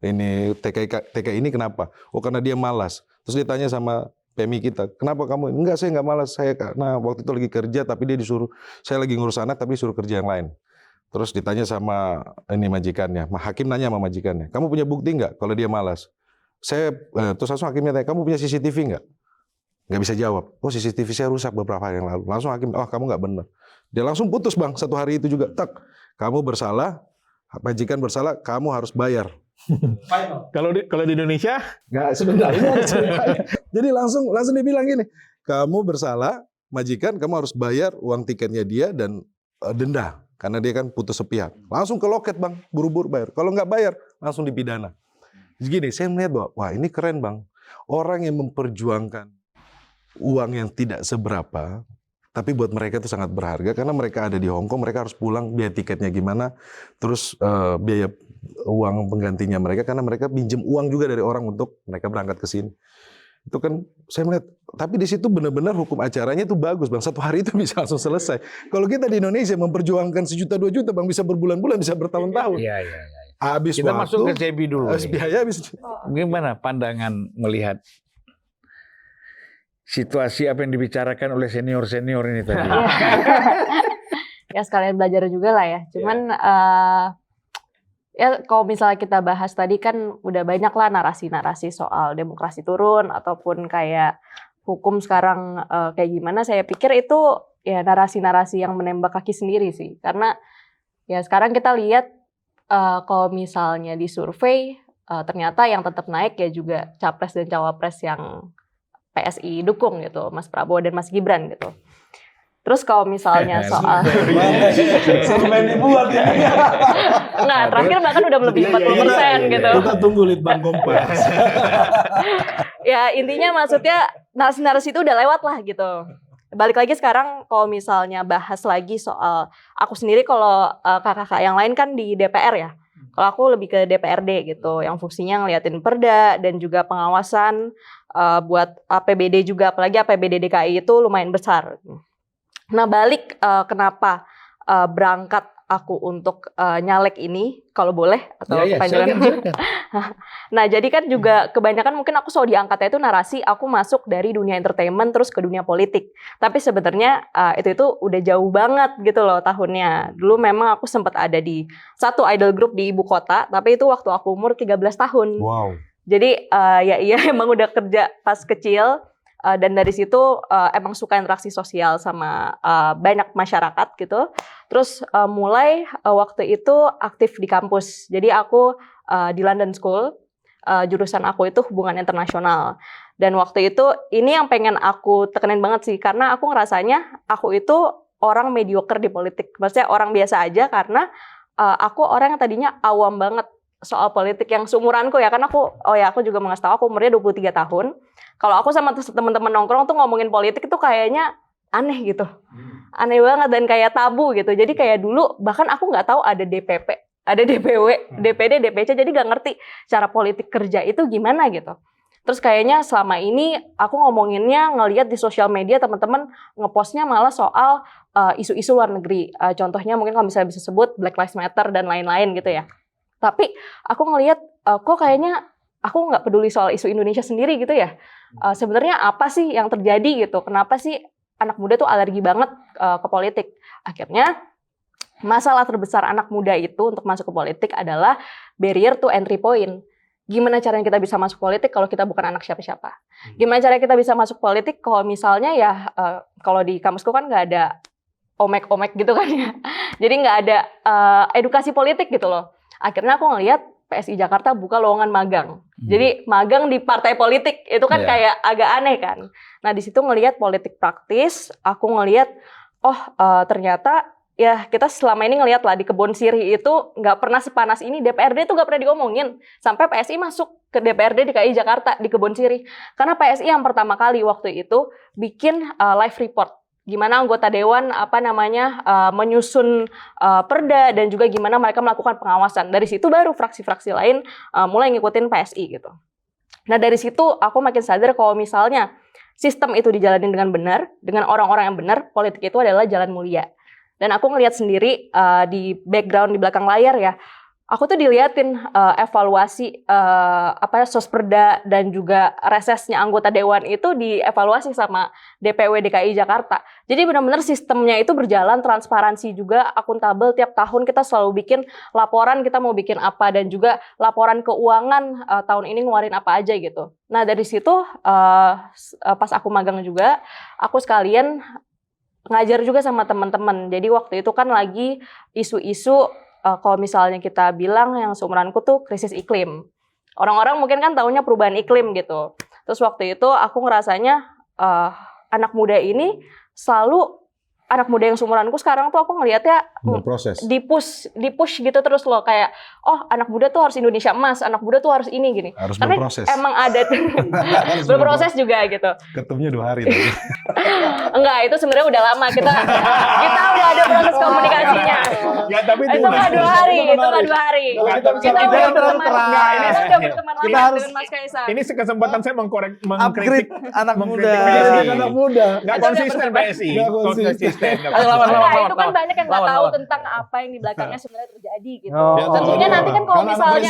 Ini TKI ini kenapa? Oh karena dia malas. Terus dia tanya sama PMI kita, kenapa kamu? Enggak, saya nggak malas. Saya karena waktu itu lagi kerja tapi dia disuruh, saya lagi ngurus anak tapi disuruh kerja yang lain. Terus ditanya sama ini majikannya, hakim nanya sama majikannya, kamu punya bukti nggak kalau dia malas? Terus langsung hakimnya tanya, kamu punya CCTV nggak? Nggak bisa jawab. Oh CCTV saya rusak beberapa hari yang lalu. Langsung hakim, oh kamu nggak benar. Dia langsung putus Bang, 1 hari itu juga. Tak, kamu bersalah, majikan bersalah, kamu harus bayar. Kalau di Indonesia, Nggak, sebentar. Ini ada ceritanya. Jadi langsung dia bilang gini, kamu bersalah, majikan kamu harus bayar uang tiketnya dia dan denda. Karena dia kan putus sepihak. Langsung ke loket Bang, buru-buru bayar. Kalau nggak bayar, langsung dipidana. Gini, saya melihat bahwa, wah ini keren Bang. Orang yang memperjuangkan uang yang tidak seberapa, tapi buat mereka itu sangat berharga. Karena mereka ada di Hong Kong, mereka harus pulang, biaya tiketnya gimana. Terus biaya uang penggantinya mereka, karena mereka pinjam uang juga dari orang untuk mereka berangkat ke sini. Itu kan saya melihat, tapi di situ benar-benar hukum acaranya itu bagus Bang. 1 hari itu bisa langsung selesai. Kalau kita di Indonesia memperjuangkan 1 juta 2 juta Bang, bisa berbulan-bulan, bisa bertahun-tahun. Iya. Habis Kita waktu, masuk ke CB dulu. habis nih. biaya, habis. Gimana pandangan melihat situasi apa yang dibicarakan oleh senior-senior ini tadi? Ya sekalian belajar juga lah ya. Cuman ya kalau misalnya kita bahas tadi kan udah banyak lah narasi-narasi soal demokrasi turun ataupun kayak hukum sekarang kayak gimana. Saya pikir itu ya narasi-narasi yang menembak kaki sendiri sih. Karena ya sekarang kita lihat kalau misalnya di survei ternyata yang tetap naik ya juga capres dan cawapres yang PSI dukung gitu, Mas Prabowo dan Mas Gibran gitu. Terus kalau misalnya soal Survei dibuat ini. Nah, terakhir bahkan udah lebih 40% gitu. Kita tunggu Litbang Kompas. Ya, intinya maksudnya narasi-narasi itu udah lewat lah gitu. Balik lagi sekarang kalau misalnya bahas lagi soal aku sendiri kalau kakak-kakak yang lain kan di DPR ya. Kalau aku lebih ke DPRD gitu, yang fungsinya ngeliatin perda dan juga pengawasan buat APBD juga, apalagi APBD DKI itu lumayan besar. Nah balik kenapa berangkat aku untuk nyalek ini, kalau boleh atau kepanjangan. Nah jadi kan juga kebanyakan mungkin aku selalu diangkatnya itu narasi aku masuk dari dunia entertainment terus ke dunia politik. Tapi sebenarnya itu udah jauh banget gitu loh tahunnya. Dulu memang aku sempat ada di satu idol group di ibu kota, tapi itu waktu aku umur 13 tahun. Wow. Jadi ya iya emang udah kerja pas kecil. Dan dari situ emang suka interaksi sosial sama banyak masyarakat gitu. Terus mulai waktu itu aktif di kampus. Jadi aku di London School, jurusan aku itu hubungan internasional. Dan waktu itu ini yang pengen aku tekenin banget sih, karena aku ngerasanya aku itu orang mediocre di politik. Maksudnya orang biasa aja, karena aku orang yang tadinya awam banget soal politik yang seumuranku ya. Kan aku juga mengasih tahu aku umurnya 23 tahun. Kalau aku sama teman-teman nongkrong tuh ngomongin politik itu kayaknya aneh gitu. Aneh banget dan kayak tabu gitu. Jadi kayak dulu bahkan aku nggak tahu ada DPP, ada DPW, DPD, DPC, jadi nggak ngerti cara politik kerja itu gimana gitu. Terus kayaknya selama ini aku ngomonginnya ngelihat di sosial media teman-teman ngepostnya malah soal isu-isu luar negeri. Contohnya mungkin kalau misalnya bisa sebut Black Lives Matter dan lain-lain gitu ya. Tapi aku ngelihat kok kayaknya aku nggak peduli soal isu Indonesia sendiri gitu ya. Sebenarnya apa sih yang terjadi gitu? Kenapa sih anak muda tuh alergi banget ke politik? Akhirnya masalah terbesar anak muda itu untuk masuk ke politik adalah barrier to entry point. Gimana caranya kita bisa masuk politik kalau kita bukan anak siapa-siapa? Gimana caranya kita bisa masuk politik kalau misalnya ya kalau di kampusku kan nggak ada omek-omek gitu kan ya. Jadi nggak ada edukasi politik gitu loh. Akhirnya aku ngelihat PSI Jakarta buka lowongan magang. Jadi magang di partai politik itu kan kayak agak aneh kan. Nah di situ ngelihat politik praktis, aku ngelihat ternyata ya kita selama ini ngelihat lah di Kebon Sirih itu nggak pernah sepanas ini, DPRD itu nggak pernah diomongin. Sampai PSI masuk ke DPRD DKI Jakarta di Kebon Sirih. Karena PSI yang pertama kali waktu itu bikin live report. Gimana anggota dewan menyusun perda dan juga gimana mereka melakukan pengawasan. Dari situ baru fraksi-fraksi lain mulai ngikutin PSI gitu. Nah dari situ aku makin sadar kalau misalnya sistem itu dijalanin dengan benar, dengan orang-orang yang benar, politik itu adalah jalan mulia. Dan aku ngelihat sendiri di background di belakang layar ya, aku tuh diliatin evaluasi sosperda dan juga resesnya anggota dewan itu dievaluasi sama DPW DKI Jakarta. Jadi benar-benar sistemnya itu berjalan, transparansi juga, akuntabel. Tiap tahun kita selalu bikin laporan kita mau bikin apa dan juga laporan keuangan tahun ini ngeluarin apa aja gitu. Nah dari situ pas aku magang juga, aku sekalian ngajar juga sama teman-teman. Jadi waktu itu kan lagi isu-isu kalau misalnya kita bilang yang seumuranku tuh krisis iklim. Orang-orang mungkin kan taunya perubahan iklim gitu. Terus waktu itu aku ngerasanya anak muda ini selalu, anak muda yang seumuranku sekarang tuh aku ngelihatnya Berproses. dipush gitu terus loh, kayak anak muda tuh harus Indonesia emas, anak muda tuh harus ini gini. Harus Karena berproses. emang ada berproses juga gitu. Ketemunya 2 hari tadi. Enggak, itu sebenarnya udah lama kita udah ada proses komunikasinya. Ya, tapi Itu nggak 2 hari, itu nggak 2 hari. Kita udah berteman, kita udah berteman lama dengan Mas Kaisang. Ini kesempatan saya Upgrade mengkritik anak muda. PSI. Anak muda. Nggak konsisten PSI. Nggak konsisten. Enggak, itu kan banyak yang nggak tahu tentang apa yang di belakangnya sebenarnya terjadi gitu. Tentunya nanti kan kalau misalnya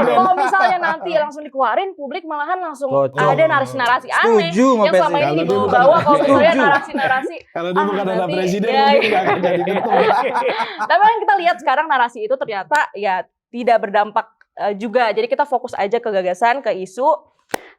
kalau misalnya nanti langsung dikeluarin, publik malahan langsung ada narasi-narasi aneh yang selama ini dibawa kalau misalnya narasi-narasi. Kalau dia bukan anak nanti, presiden, ya, mungkin nggak akan jadi ketua. Tapi kan kita lihat sekarang narasi itu ternyata ya tidak berdampak juga. Jadi kita fokus aja ke gagasan, ke isu.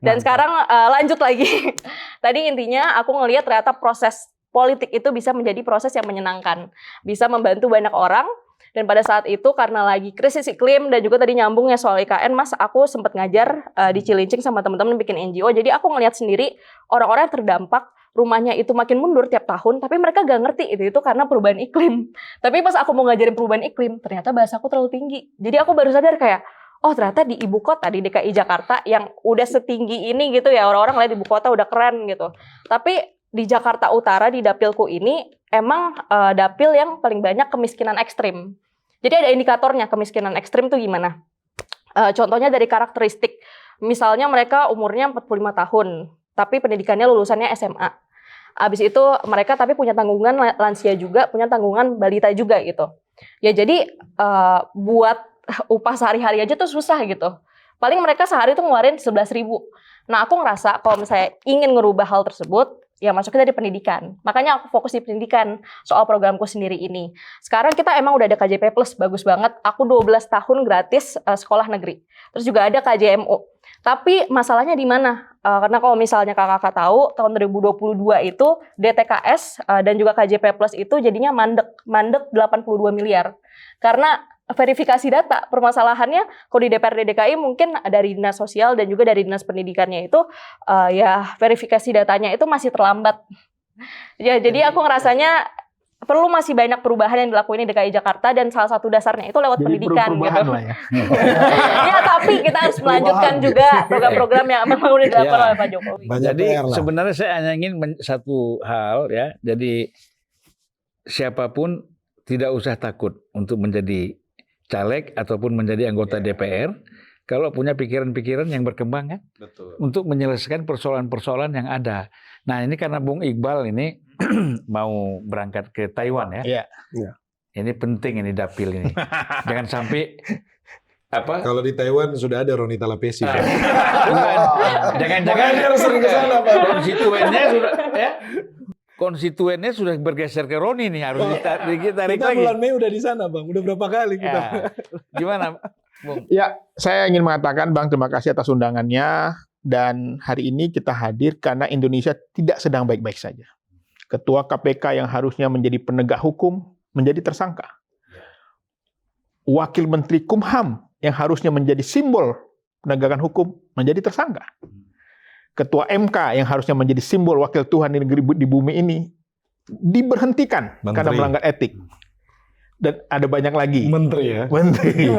Dan sekarang lanjut lagi. Tadi intinya aku ngelihat ternyata proses politik itu bisa menjadi proses yang menyenangkan. Bisa membantu banyak orang. Dan pada saat itu karena lagi krisis iklim dan juga tadi nyambungnya soal IKN, Mas, aku sempat ngajar di Cilincing sama teman-teman bikin NGO. Jadi aku ngelihat sendiri orang-orang yang terdampak rumahnya itu makin mundur tiap tahun, tapi mereka gak ngerti itu karena perubahan iklim. Tapi pas aku mau ngajarin perubahan iklim, ternyata bahasaku terlalu tinggi. Jadi aku baru sadar kayak, ternyata di ibu kota, di DKI Jakarta yang udah setinggi ini gitu ya, orang-orang lihat ibu kota udah keren gitu. Tapi di Jakarta Utara, di dapilku ini, emang dapil yang paling banyak kemiskinan ekstrim. Jadi ada indikatornya kemiskinan ekstrim tuh gimana. Contohnya dari karakteristik. Misalnya mereka umurnya 45 tahun, tapi pendidikannya lulusannya SMA. Abis itu mereka tapi punya tanggungan lansia juga, punya tanggungan balita juga gitu. Ya jadi buat upah sehari-hari aja tuh susah gitu. Paling mereka sehari tuh ngeluarin 11.000. Nah aku ngerasa kalau misalnya ingin ngerubah hal tersebut, Ya masuknya dari pendidikan. Makanya aku fokus di pendidikan soal programku sendiri ini. Sekarang kita emang udah ada KJP Plus, bagus banget. Aku 12 tahun gratis sekolah negeri. Terus juga ada KJMO. Tapi masalahnya di mana? Karena kalau misalnya kakak tahu, tahun 2022 itu DTKS dan juga KJP Plus itu jadinya mandek 82 miliar. Karena verifikasi data, permasalahannya kalau di DPRD DKI mungkin dari Dinas Sosial dan juga dari Dinas Pendidikannya itu ya verifikasi datanya itu masih terlambat. Ya, jadi aku ngerasanya perlu masih banyak perubahan yang dilakuin di DKI Jakarta dan salah satu dasarnya itu lewat pendidikan gitu. Lah ya. Ya, tapi kita harus melanjutkan juga program-program yang memang udah dilakukan oleh Pak Jokowi. Jadi sebenarnya saya hanya ingin satu hal ya. Jadi siapapun tidak usah takut untuk menjadi caleg ataupun menjadi anggota DPR kalau punya pikiran-pikiran yang berkembang kan. Betul. Untuk menyelesaikan persoalan-persoalan yang ada. Nah, ini karena Bung Iqbal ini mau berangkat ke Taiwan ya. Iya. Ini penting ini dapil ini. Jangan sampai apa? Kalau di Taiwan sudah ada Ronita Lapesi. Jangan-jangan harus sering ke sana, Pak. Konstituennya sudah bergeser ke Roni nih, harus ditarik lagi. bulan Mei udah di sana, Bang. Udah berapa kali kita. Ya. Gimana, Bung? Ya, saya ingin mengatakan Bang, terima kasih atas undangannya. Dan hari ini kita hadir karena Indonesia tidak sedang baik-baik saja. Ketua KPK yang harusnya menjadi penegak hukum menjadi tersangka. Wakil Menteri Kumham yang harusnya menjadi simbol penegakan hukum menjadi tersangka. Ketua MK yang harusnya menjadi simbol wakil Tuhan di negeri di bumi ini diberhentikan karena melanggar etik. Dan ada banyak lagi. Menteri ya. Menteri.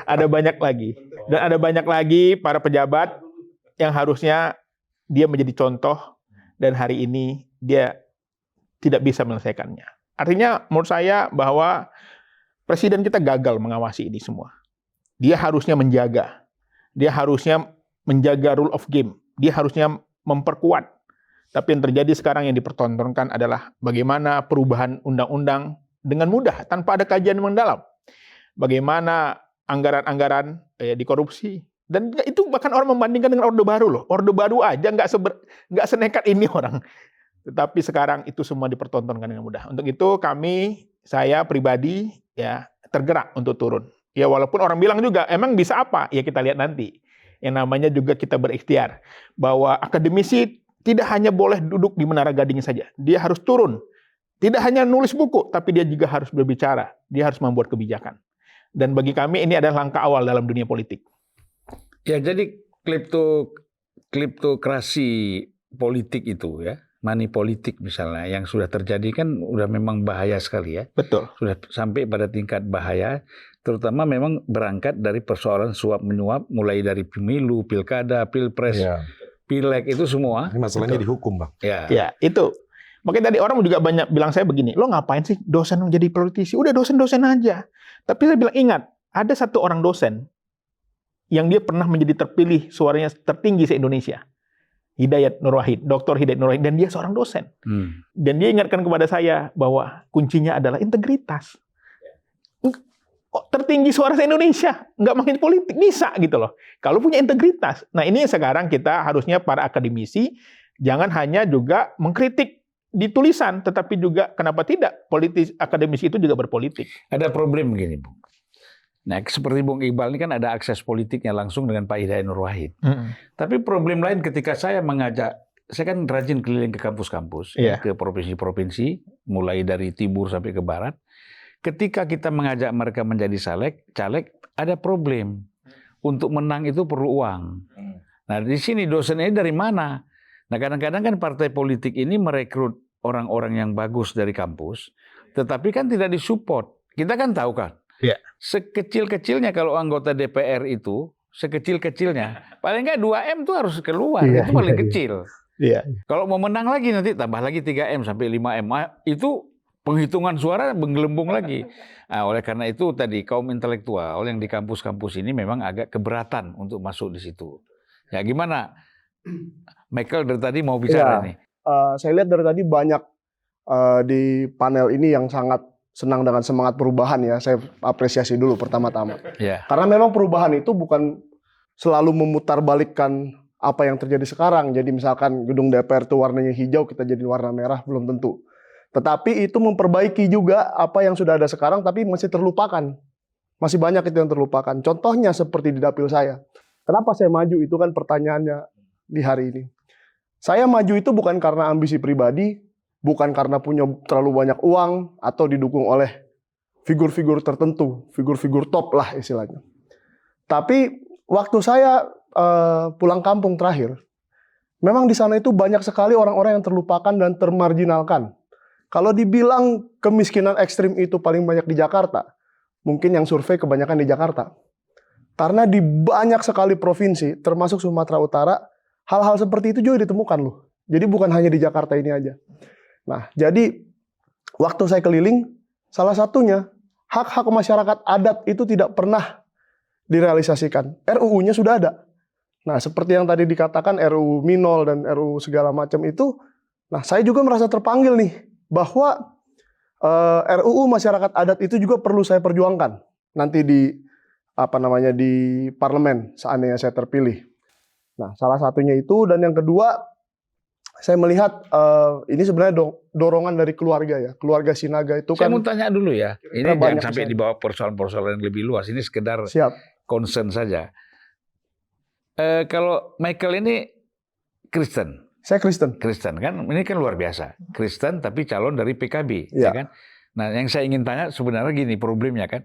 Ada banyak lagi. Dan ada banyak lagi para pejabat yang harusnya dia menjadi contoh dan hari ini dia tidak bisa menyelesaikannya. Artinya menurut saya bahwa presiden kita gagal mengawasi ini semua. Dia harusnya menjaga. Dia harusnya menjaga rule of game. Dia harusnya memperkuat. Tapi yang terjadi sekarang yang dipertontonkan adalah bagaimana perubahan undang-undang dengan mudah tanpa ada kajian mendalam. Bagaimana anggaran-anggaran dikorupsi. Dan itu bahkan orang membandingkan dengan Orde Baru loh. Orde Baru aja nggak senekat ini orang. Tetapi sekarang itu semua dipertontonkan dengan mudah. Untuk itu saya pribadi ya tergerak untuk turun. Ya walaupun orang bilang juga emang bisa apa? Ya kita lihat nanti. Yang namanya juga kita berikhtiar bahwa akademisi tidak hanya boleh duduk di Menara Gading saja. Dia harus turun. Tidak hanya nulis buku, tapi dia juga harus berbicara. Dia harus membuat kebijakan. Dan bagi kami ini adalah langkah awal dalam dunia politik. Ya, jadi kleptokrasi politik itu ya, money politik misalnya yang sudah terjadi kan udah memang bahaya sekali ya. Betul. Sudah sampai pada tingkat bahaya. Terutama memang berangkat dari persoalan suap-menyuap, mulai dari pemilu, pilkada, pilpres, pileg, itu semua. Ini masalahnya dihukum, Bang. Ya, itu. Makanya tadi orang juga banyak bilang saya begini, lo ngapain sih dosen menjadi politisi? Udah dosen-dosen aja. Tapi saya bilang, ingat, ada satu orang dosen yang dia pernah menjadi terpilih, suaranya tertinggi se-Indonesia. Hidayat Nur Wahid, Dr. Hidayat Nur Wahid, dan dia seorang dosen. Dan dia ingatkan kepada saya bahwa kuncinya adalah integritas. Tertinggi suara se-Indonesia, nggak makin politik, bisa gitu loh. Kalau punya integritas. Nah ini sekarang kita harusnya para akademisi, jangan hanya juga mengkritik di tulisan, tetapi juga kenapa tidak, akademisi itu juga berpolitik. Ada problem begini, Bung. Nah, seperti Bung Iqbal ini kan ada akses politiknya langsung dengan Pak Hidayat Nur Wahid. Tapi problem lain ketika saya mengajak, saya kan rajin keliling ke kampus-kampus, ke provinsi-provinsi, mulai dari timur sampai ke barat. Ketika kita mengajak mereka menjadi caleg, ada problem. Untuk menang itu perlu uang. Nah, di sini dosen ini dari mana? Nah, kadang-kadang kan partai politik ini merekrut orang-orang yang bagus dari kampus, tetapi kan tidak disupport. Kita kan tahu kan, sekecil-kecilnya kalau anggota DPR itu, sekecil-kecilnya, paling nggak 2M tuh harus keluar, itu paling kecil. Kalau mau menang lagi nanti tambah lagi 3M sampai 5M, itu penghitungan suara menggelembung lagi. Nah, oleh karena itu tadi kaum intelektual yang di kampus-kampus ini memang agak keberatan untuk masuk di situ. Ya gimana? Michael dari tadi mau bicara nih. Saya lihat dari tadi banyak di panel ini yang sangat senang dengan semangat perubahan ya. Saya apresiasi dulu pertama-tama. Karena memang perubahan itu bukan selalu memutarbalikkan apa yang terjadi sekarang. Jadi misalkan gedung DPR itu warnanya hijau, kita jadi warna merah, belum tentu. Tetapi itu memperbaiki juga apa yang sudah ada sekarang, tapi masih terlupakan. Masih banyak itu yang terlupakan. Contohnya seperti di dapil saya. Kenapa saya maju? Itu kan pertanyaannya di hari ini. Saya maju itu bukan karena ambisi pribadi, bukan karena punya terlalu banyak uang, atau didukung oleh figur-figur tertentu, figur-figur top lah istilahnya. Tapi waktu saya pulang kampung terakhir, memang di sana itu banyak sekali orang-orang yang terlupakan dan termarginalkan. Kalau dibilang kemiskinan ekstrim itu paling banyak di Jakarta, mungkin yang survei kebanyakan di Jakarta. Karena di banyak sekali provinsi, termasuk Sumatera Utara, hal-hal seperti itu juga ditemukan loh. Jadi bukan hanya di Jakarta ini aja. Nah, jadi waktu saya keliling, salah satunya hak-hak masyarakat adat itu tidak pernah direalisasikan. RUU-nya sudah ada. Nah, seperti yang tadi dikatakan RUU Minol dan RUU segala macam itu, nah saya juga merasa terpanggil nih bahwa RUU masyarakat adat itu juga perlu saya perjuangkan nanti di di parlemen seandainya saya terpilih. Nah, salah satunya itu, dan yang kedua saya melihat ini sebenarnya dorongan dari keluarga ya. Keluarga Sinaga itu Saya kan mau tanya dulu ya, ini banyak jangan sampai kesana. dibawa persoalan-persoalan yang lebih luas. Ini sekedar siap. concern saja. Kalau Michael ini Kristen, Saya Kristen. Kristen kan, ini kan luar biasa. Kristen tapi calon dari PKB, Ya. ya kan? Nah, yang saya ingin tanya sebenarnya gini problemnya kan.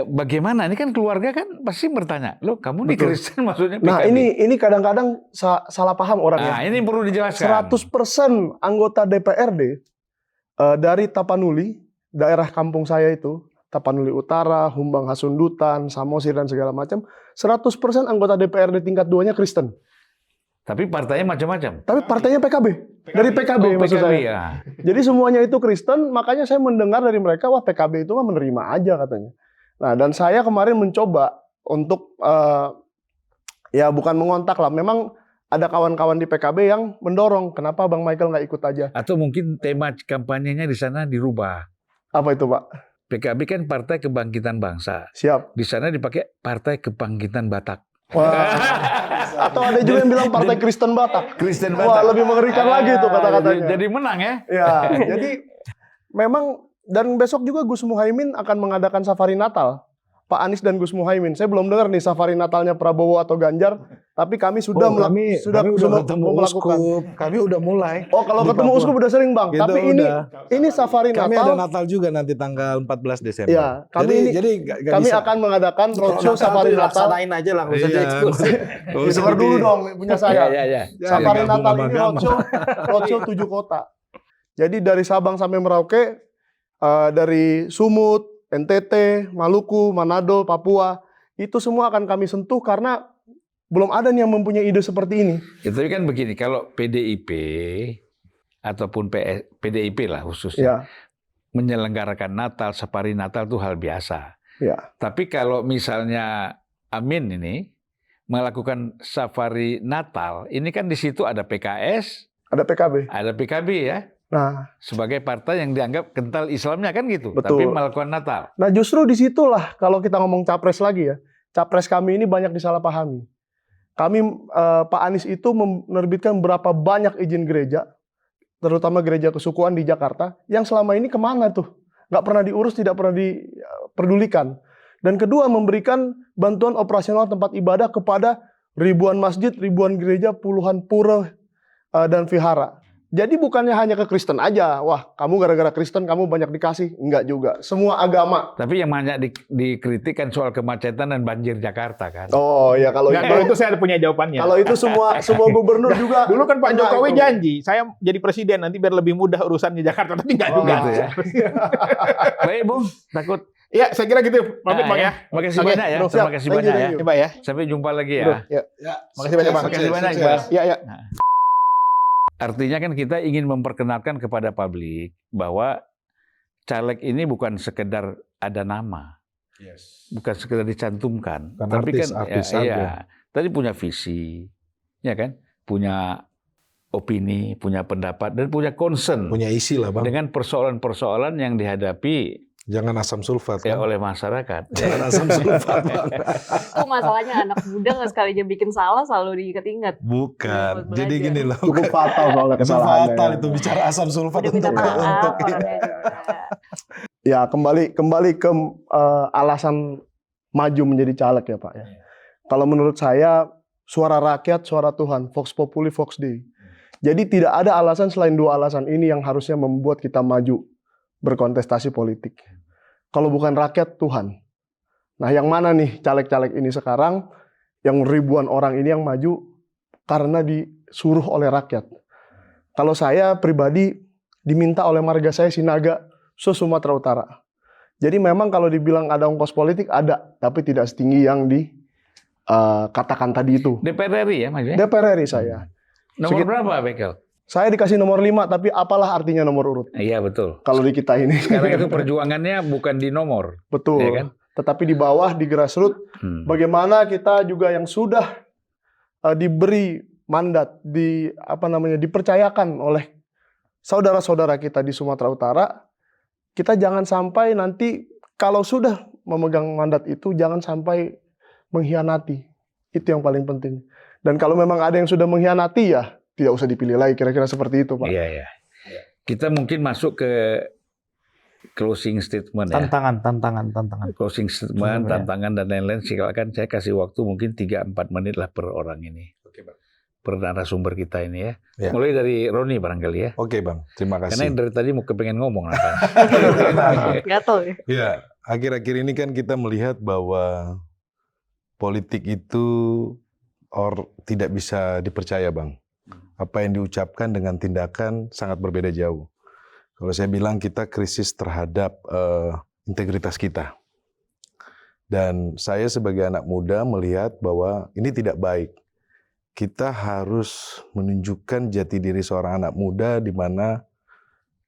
Bagaimana? Ini kan keluarga kan pasti bertanya, loh kamu nih Betul. Kristen maksudnya PKB? Nah, ini kadang-kadang salah paham orang Nah, ya. ini perlu dijelaskan. 100% anggota DPRD dari Tapanuli, daerah kampung saya itu, Tapanuli Utara, Humbang Hasundutan, Samosir dan segala macam, 100% anggota DPRD tingkat 2-nya Kristen. Tapi partainya macam-macam. Tapi partainya PKB. Dari PKB Oh, maksud PKB saya. ya. Jadi semuanya itu Kristen, makanya saya mendengar dari mereka, wah PKB itu mah menerima aja katanya. Nah, dan saya kemarin mencoba untuk ya bukan mengontak lah, memang ada kawan-kawan di PKB yang mendorong, kenapa Bang Michael nggak ikut aja? Atau mungkin tema kampanyenya di sana dirubah. Apa itu, Pak? PKB kan Partai Kebangkitan Bangsa. Siap. Di sana dipakai Partai Kebangkitan Batak. Wah. Atau ada juga yang bilang Partai Kristen Batak. Kristen Wah, lebih mengerikan lagi tuh kata-katanya. Jadi menang ya. Ya, jadi memang, dan besok juga Gus Muhaimin akan mengadakan safari Natal. Pak Anies dan Gus Muhaimin. Saya belum dengar nih safari Natalnya Prabowo atau Ganjar, tapi kami sudah kami udah ketemu melakukan. uskup, kami udah mulai. Oh, kalau Di ketemu Papua. uskup udah sering, Bang. Kita Tapi udah. ini safari Kami Natal. ada Natal juga nanti tanggal 14 Desember. Ya, jadi nggak kami bisa. akan mengadakan roadshow Natal safari tuh Natal. laksanain aja lah, nggak usah Iya, dieksekusi. nggak usah Dengar dulu di- dong punya saya. Ya. Ya, Safari gabung Natal sama ini agama. roadshow 7 kota. Jadi dari Sabang sampai Merauke, dari Sumut, NTT, Maluku, Manado, Papua, itu semua akan kami sentuh karena belum ada nih yang mempunyai ide seperti ini. Itu kan begini, kalau PDIP ataupun PDIP lah khususnya Ya, menyelenggarakan Natal, safari Natal itu hal biasa. ya. Tapi kalau misalnya Amin ini melakukan safari Natal, ini kan di situ ada PKS, Ada PKB. ada PKB ya, Nah, sebagai partai yang dianggap kental Islamnya kan gitu. Betul. Tapi melakukan Natal. nah justru disitulah kalau kita ngomong capres lagi ya, capres kami ini banyak disalahpahami. Kami, Pak Anies itu menerbitkan berapa banyak izin gereja, terutama gereja kesukuan di Jakarta, yang selama ini kemana tuh? Nggak pernah diurus, tidak pernah diperdulikan. Dan kedua, memberikan bantuan operasional tempat ibadah kepada ribuan masjid, ribuan gereja, puluhan pura, dan vihara. Jadi bukannya hanya ke Kristen aja, wah kamu gara-gara Kristen kamu banyak dikasih, enggak juga. Semua agama. Tapi yang banyak dikritik kan soal kemacetan dan banjir Jakarta kan. Oh ya, kalau Nggak, itu, kalau itu saya punya jawabannya. kalau itu semua gubernur juga. Dulu kan Pak kena Jokowi itu. janji, saya jadi presiden nanti biar lebih mudah urusannya Jakarta, tapi nggak Oh, juga. gitu ya. Baik, Bung. Takut. Iya, saya kira gitu. Pamit, Bang ya. Makasih Oke, banyak ya. bro, Terima siap. kasih Thank you, banyak thank ya. you. Ya, Pak ya. Sampai jumpa lagi Bro, ya. ya. Ya, Makasih banyak, Bang. Makasih banyak, sukses. Bang. Iya, iya. Artinya kan kita ingin memperkenalkan kepada publik bahwa caleg ini bukan sekedar ada nama, Yes. bukan sekedar dicantumkan, Bukan tapi artis, kan artis ya, saja. iya, tadi punya visi, ya kan, punya opini, punya pendapat dan punya concern Punya isi lah, Bang. dengan persoalan-persoalan yang dihadapi Jangan asam sulfat Ya kan? oleh masyarakat. Jangan asam sulfat, Bang. Oh, masalahnya anak muda nggak sekali aja bikin salah selalu diingat-ingat. Bukan. Buat Jadi belajar. gini loh. Cukup fatal soalnya Itu kesalahannya. fatal ya. itu bicara asam sulfat Udah minta untuk maaf orangnya juga. Ya, kembali ke alasan maju menjadi caleg ya Pak ya. Kalau menurut saya suara rakyat, suara Tuhan, Vox Populi, Vox Dei. Jadi tidak ada alasan selain dua alasan ini yang harusnya membuat kita maju berkontestasi politik. Kalau bukan rakyat, Tuhan. Nah, yang mana nih caleg-caleg ini sekarang yang ribuan orang ini yang maju karena disuruh oleh rakyat. Kalau saya pribadi diminta oleh marga saya Sinaga, Sumatera Utara. Jadi memang kalau dibilang ada ongkos politik ada, tapi tidak setinggi yang dikatakan tadi itu. DPR RI ya Mas? ya? DPR RI saya. Nomor berapa Bekel? Saya dikasih nomor 5, tapi apalah artinya nomor urut Iya betul. kalau di kita ini. Sekarang itu perjuangannya bukan di nomor. Betul. Ya kan? Tetapi di bawah, di grassroots, bagaimana kita juga yang sudah diberi mandat, dipercayakan oleh saudara-saudara kita di Sumatera Utara, kita jangan sampai nanti kalau sudah memegang mandat itu, jangan sampai mengkhianati. Itu yang paling penting. Dan kalau memang ada yang sudah mengkhianati ya, tidak usah dipilih lagi, kira-kira seperti itu Pak. Iya, iya. Kita mungkin masuk ke closing statement ya. Tantangan. Closing statement, Ya. tantangan dan lain-lain. Silakan saya kasih waktu mungkin 3-4 menit lah per orang ini. Oke, Bang. Per narasumber kita ini ya. Ya. Mulai dari Roni barangkali ya. Oke, Bang. Terima Karena kasih. yang dari tadi mau kepengen ngomong apa. Gatel ya. Ya, akhir-akhir ini kan kita melihat bahwa politik itu tidak bisa dipercaya, Bang. Apa yang diucapkan dengan tindakan sangat berbeda jauh. Kalau saya bilang kita krisis terhadap integritas kita. Dan saya sebagai anak muda melihat bahwa ini tidak baik. Kita harus menunjukkan jati diri seorang anak muda di mana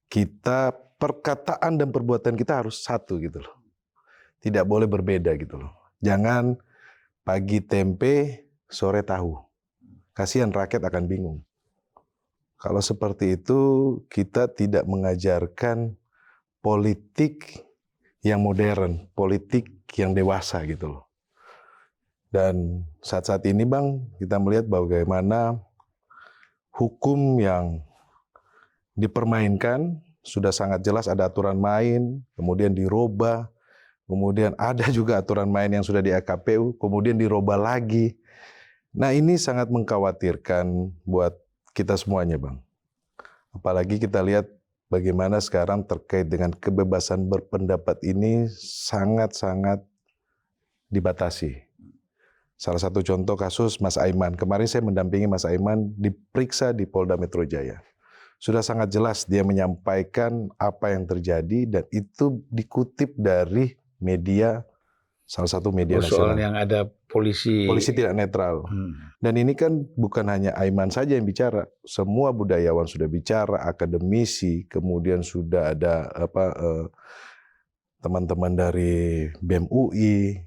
kita perkataan dan perbuatan kita harus satu gitu loh. Tidak boleh berbeda gitu loh. Jangan pagi tempe, sore tahu. Kasihan rakyat akan bingung. Kalau seperti itu, kita tidak mengajarkan politik yang modern, politik yang dewasa gitu loh. Dan saat-saat ini Bang, kita melihat bagaimana hukum yang dipermainkan sudah sangat jelas ada aturan main, kemudian dirubah, kemudian ada juga aturan main yang sudah di AKPU, kemudian dirubah lagi. Nah ini sangat mengkhawatirkan buat kita semuanya Bang. Apalagi kita lihat bagaimana sekarang terkait dengan kebebasan berpendapat ini sangat-sangat dibatasi. Salah satu contoh kasus Mas Aiman. Kemarin saya mendampingi Mas Aiman diperiksa di Polda Metro Jaya. Sudah sangat jelas dia menyampaikan apa yang terjadi dan itu dikutip dari media, salah satu media Soal nasional. yang ada polisi. Polisi tidak netral. Dan ini kan bukan hanya Aiman saja yang bicara. Semua budayawan sudah bicara, akademisi, kemudian sudah ada teman-teman dari BEM UI.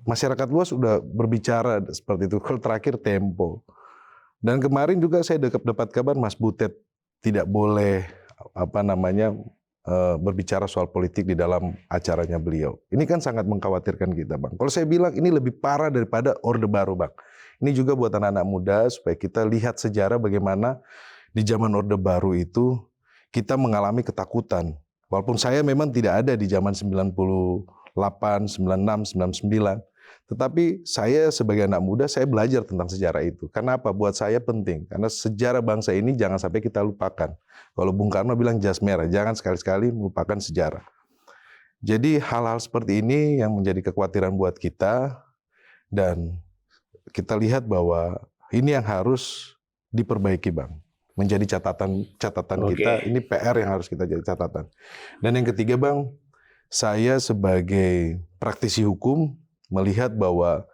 Masyarakat luas sudah berbicara seperti itu. Kalau terakhir Tempo. Dan kemarin juga saya dapat kabar Mas Butet tidak boleh berbicara soal politik di dalam acaranya beliau. Ini kan sangat mengkhawatirkan kita, Bang. Kalau saya bilang ini lebih parah daripada Orde Baru, Bang. Ini juga buat anak-anak muda supaya kita lihat sejarah bagaimana di zaman Orde Baru itu kita mengalami ketakutan. Walaupun saya memang tidak ada di zaman 98, 96, 99. Tetapi saya sebagai anak muda, saya belajar tentang sejarah itu. Karena apa? Buat saya penting. Karena sejarah bangsa ini jangan sampai kita lupakan. Kalau Bung Karno bilang jas merah, jangan sekali-sekali melupakan sejarah. Jadi hal-hal seperti ini yang menjadi kekhawatiran buat kita. Dan kita lihat bahwa ini yang harus diperbaiki, Bang. Menjadi catatan kita, ini PR yang harus kita jadi catatan. Dan yang ketiga, Bang, saya sebagai praktisi hukum melihat bahwa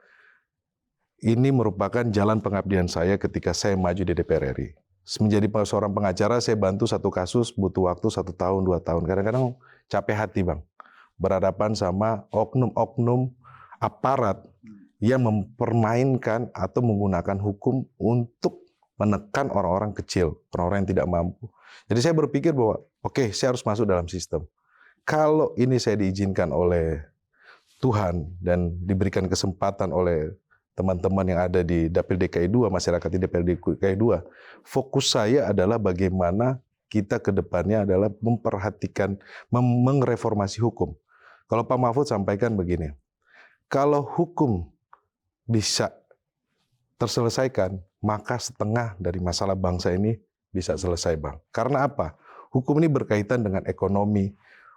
ini merupakan jalan pengabdian saya ketika saya maju di DPR RI. Menjadi seorang pengacara, saya bantu satu kasus butuh waktu 1 tahun, 2 tahun. Kadang-kadang capek hati, Bang. Berhadapan sama oknum-oknum aparat yang mempermainkan atau menggunakan hukum untuk menekan orang-orang kecil, orang-orang yang tidak mampu. Jadi saya berpikir bahwa, oke, saya harus masuk dalam sistem. Kalau ini saya diizinkan oleh Tuhan dan diberikan kesempatan oleh teman-teman yang ada di Dapil DKI 2, masyarakat di Dapil DKI 2, fokus saya adalah bagaimana kita ke depannya adalah memperhatikan, mengreformasi hukum. Kalau Pak Mahfud sampaikan begini, kalau hukum bisa terselesaikan, maka setengah dari masalah bangsa ini bisa selesai, Bang. Karena apa? Hukum ini berkaitan dengan ekonomi,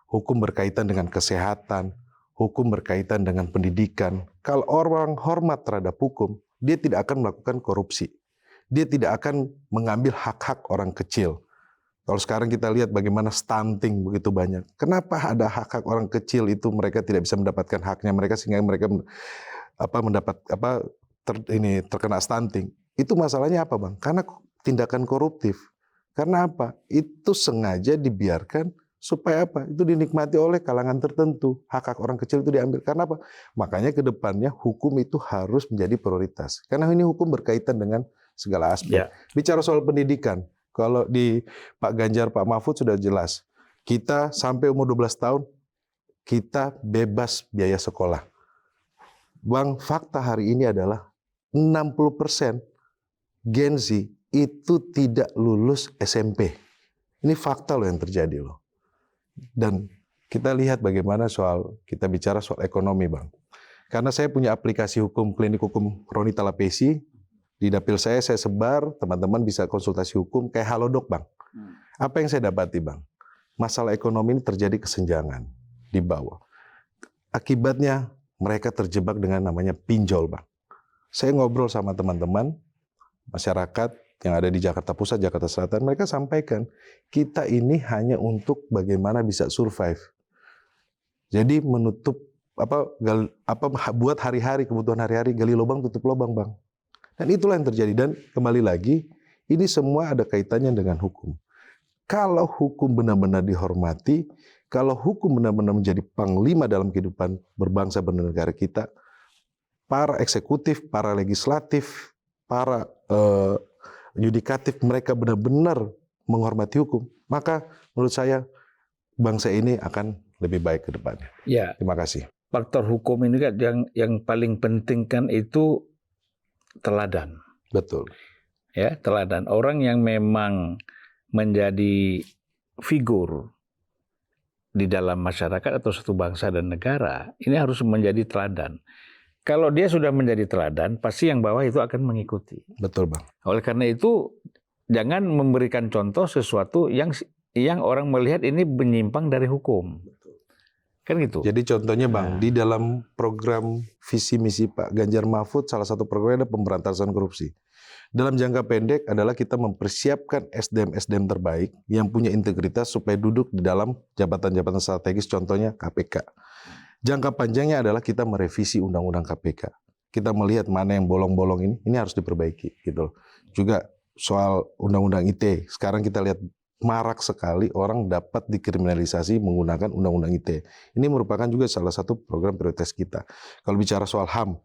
hukum berkaitan dengan kesehatan, hukum berkaitan dengan pendidikan. Kalau orang hormat terhadap hukum, dia tidak akan melakukan korupsi. Dia tidak akan mengambil hak-hak orang kecil. Kalau sekarang kita lihat bagaimana stunting begitu banyak. Kenapa ada hak-hak orang kecil itu mereka tidak bisa mendapatkan haknya mereka sehingga mereka terkena stunting. Itu masalahnya apa, Bang? Karena tindakan koruptif. Karena apa? Itu sengaja dibiarkan supaya apa? Itu dinikmati oleh kalangan tertentu. Hak-hak orang kecil itu diambil. Karena apa? Makanya ke depannya hukum itu harus menjadi prioritas. Karena ini hukum berkaitan dengan segala aspek. Bicara soal pendidikan, kalau di Pak Ganjar, Pak Mahfud sudah jelas. Kita sampai umur 12 tahun, kita bebas biaya sekolah. Bang, fakta hari ini adalah 60% Gen Z itu tidak lulus SMP. Ini fakta loh yang terjadi loh. Dan kita lihat bagaimana kita bicara soal ekonomi, Bang. Karena saya punya aplikasi hukum, klinik hukum Roni Talapesi, di dapil saya sebar, teman-teman bisa konsultasi hukum kayak Halodoc, Bang. Apa yang saya dapati, Bang? Masalah ekonomi ini terjadi kesenjangan di bawah. Akibatnya mereka terjebak dengan namanya pinjol, Bang. Saya ngobrol sama teman-teman, masyarakat yang ada di Jakarta Pusat, Jakarta Selatan, mereka sampaikan, kita ini hanya untuk bagaimana bisa survive. Jadi menutup, buat hari-hari, kebutuhan hari-hari, gali lubang, tutup lubang, Bang. Dan itulah yang terjadi. Dan kembali lagi, ini semua ada kaitannya dengan hukum. Kalau hukum benar-benar dihormati, kalau hukum benar-benar menjadi panglima dalam kehidupan berbangsa bernegara kita, para eksekutif, para legislatif, para yudikatif, mereka benar-benar menghormati hukum, maka menurut saya bangsa ini akan lebih baik ke depannya. Ya. Terima kasih. Faktor hukum ini kan yang paling penting kan itu teladan. Betul. Ya, teladan. Orang yang memang menjadi figur di dalam masyarakat atau satu bangsa dan negara, ini harus menjadi teladan. Kalau dia sudah menjadi teladan, pasti yang bawah itu akan mengikuti. Betul, Bang. Oleh karena itu, jangan memberikan contoh sesuatu yang orang melihat ini menyimpang dari hukum. Kan gitu. Jadi contohnya, Bang, di dalam program visi misi Pak Ganjar Mahfud, salah satu programnya ada pemberantasan korupsi. Dalam jangka pendek adalah kita mempersiapkan SDM terbaik yang punya integritas supaya duduk di dalam jabatan-jabatan strategis, contohnya KPK. Jangka panjangnya adalah kita merevisi undang-undang KPK. Kita melihat mana yang bolong-bolong ini harus diperbaiki gitu. Juga soal undang-undang ITE, sekarang kita lihat marak sekali orang dapat dikriminalisasi menggunakan undang-undang ITE. Ini merupakan juga salah satu program prioritas kita. Kalau bicara soal HAM,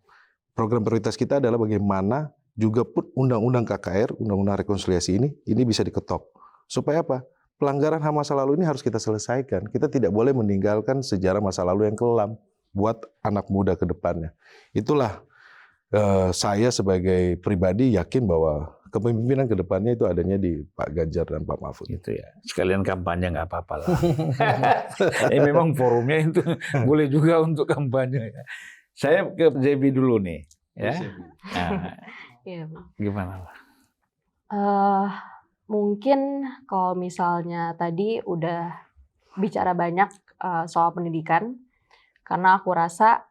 program prioritas kita adalah bagaimana juga pun undang-undang KKR, undang-undang rekonsiliasi ini bisa diketok. Supaya apa? Pelanggaran HAM masa lalu ini harus kita selesaikan. Kita tidak boleh meninggalkan sejarah masa lalu yang kelam buat anak muda ke depannya. Itulah saya sebagai pribadi yakin bahwa kepemimpinan ke depannya itu adanya di Pak Ganjar dan Pak Mahfud. Itu ya. Sekalian kampanye nggak apa-apa lah. Memang forumnya itu boleh juga untuk kampanye. Saya ke JB dulu nih. Ya. Nah, gimana lah? Mungkin kalau misalnya tadi udah bicara banyak soal pendidikan, karena aku rasa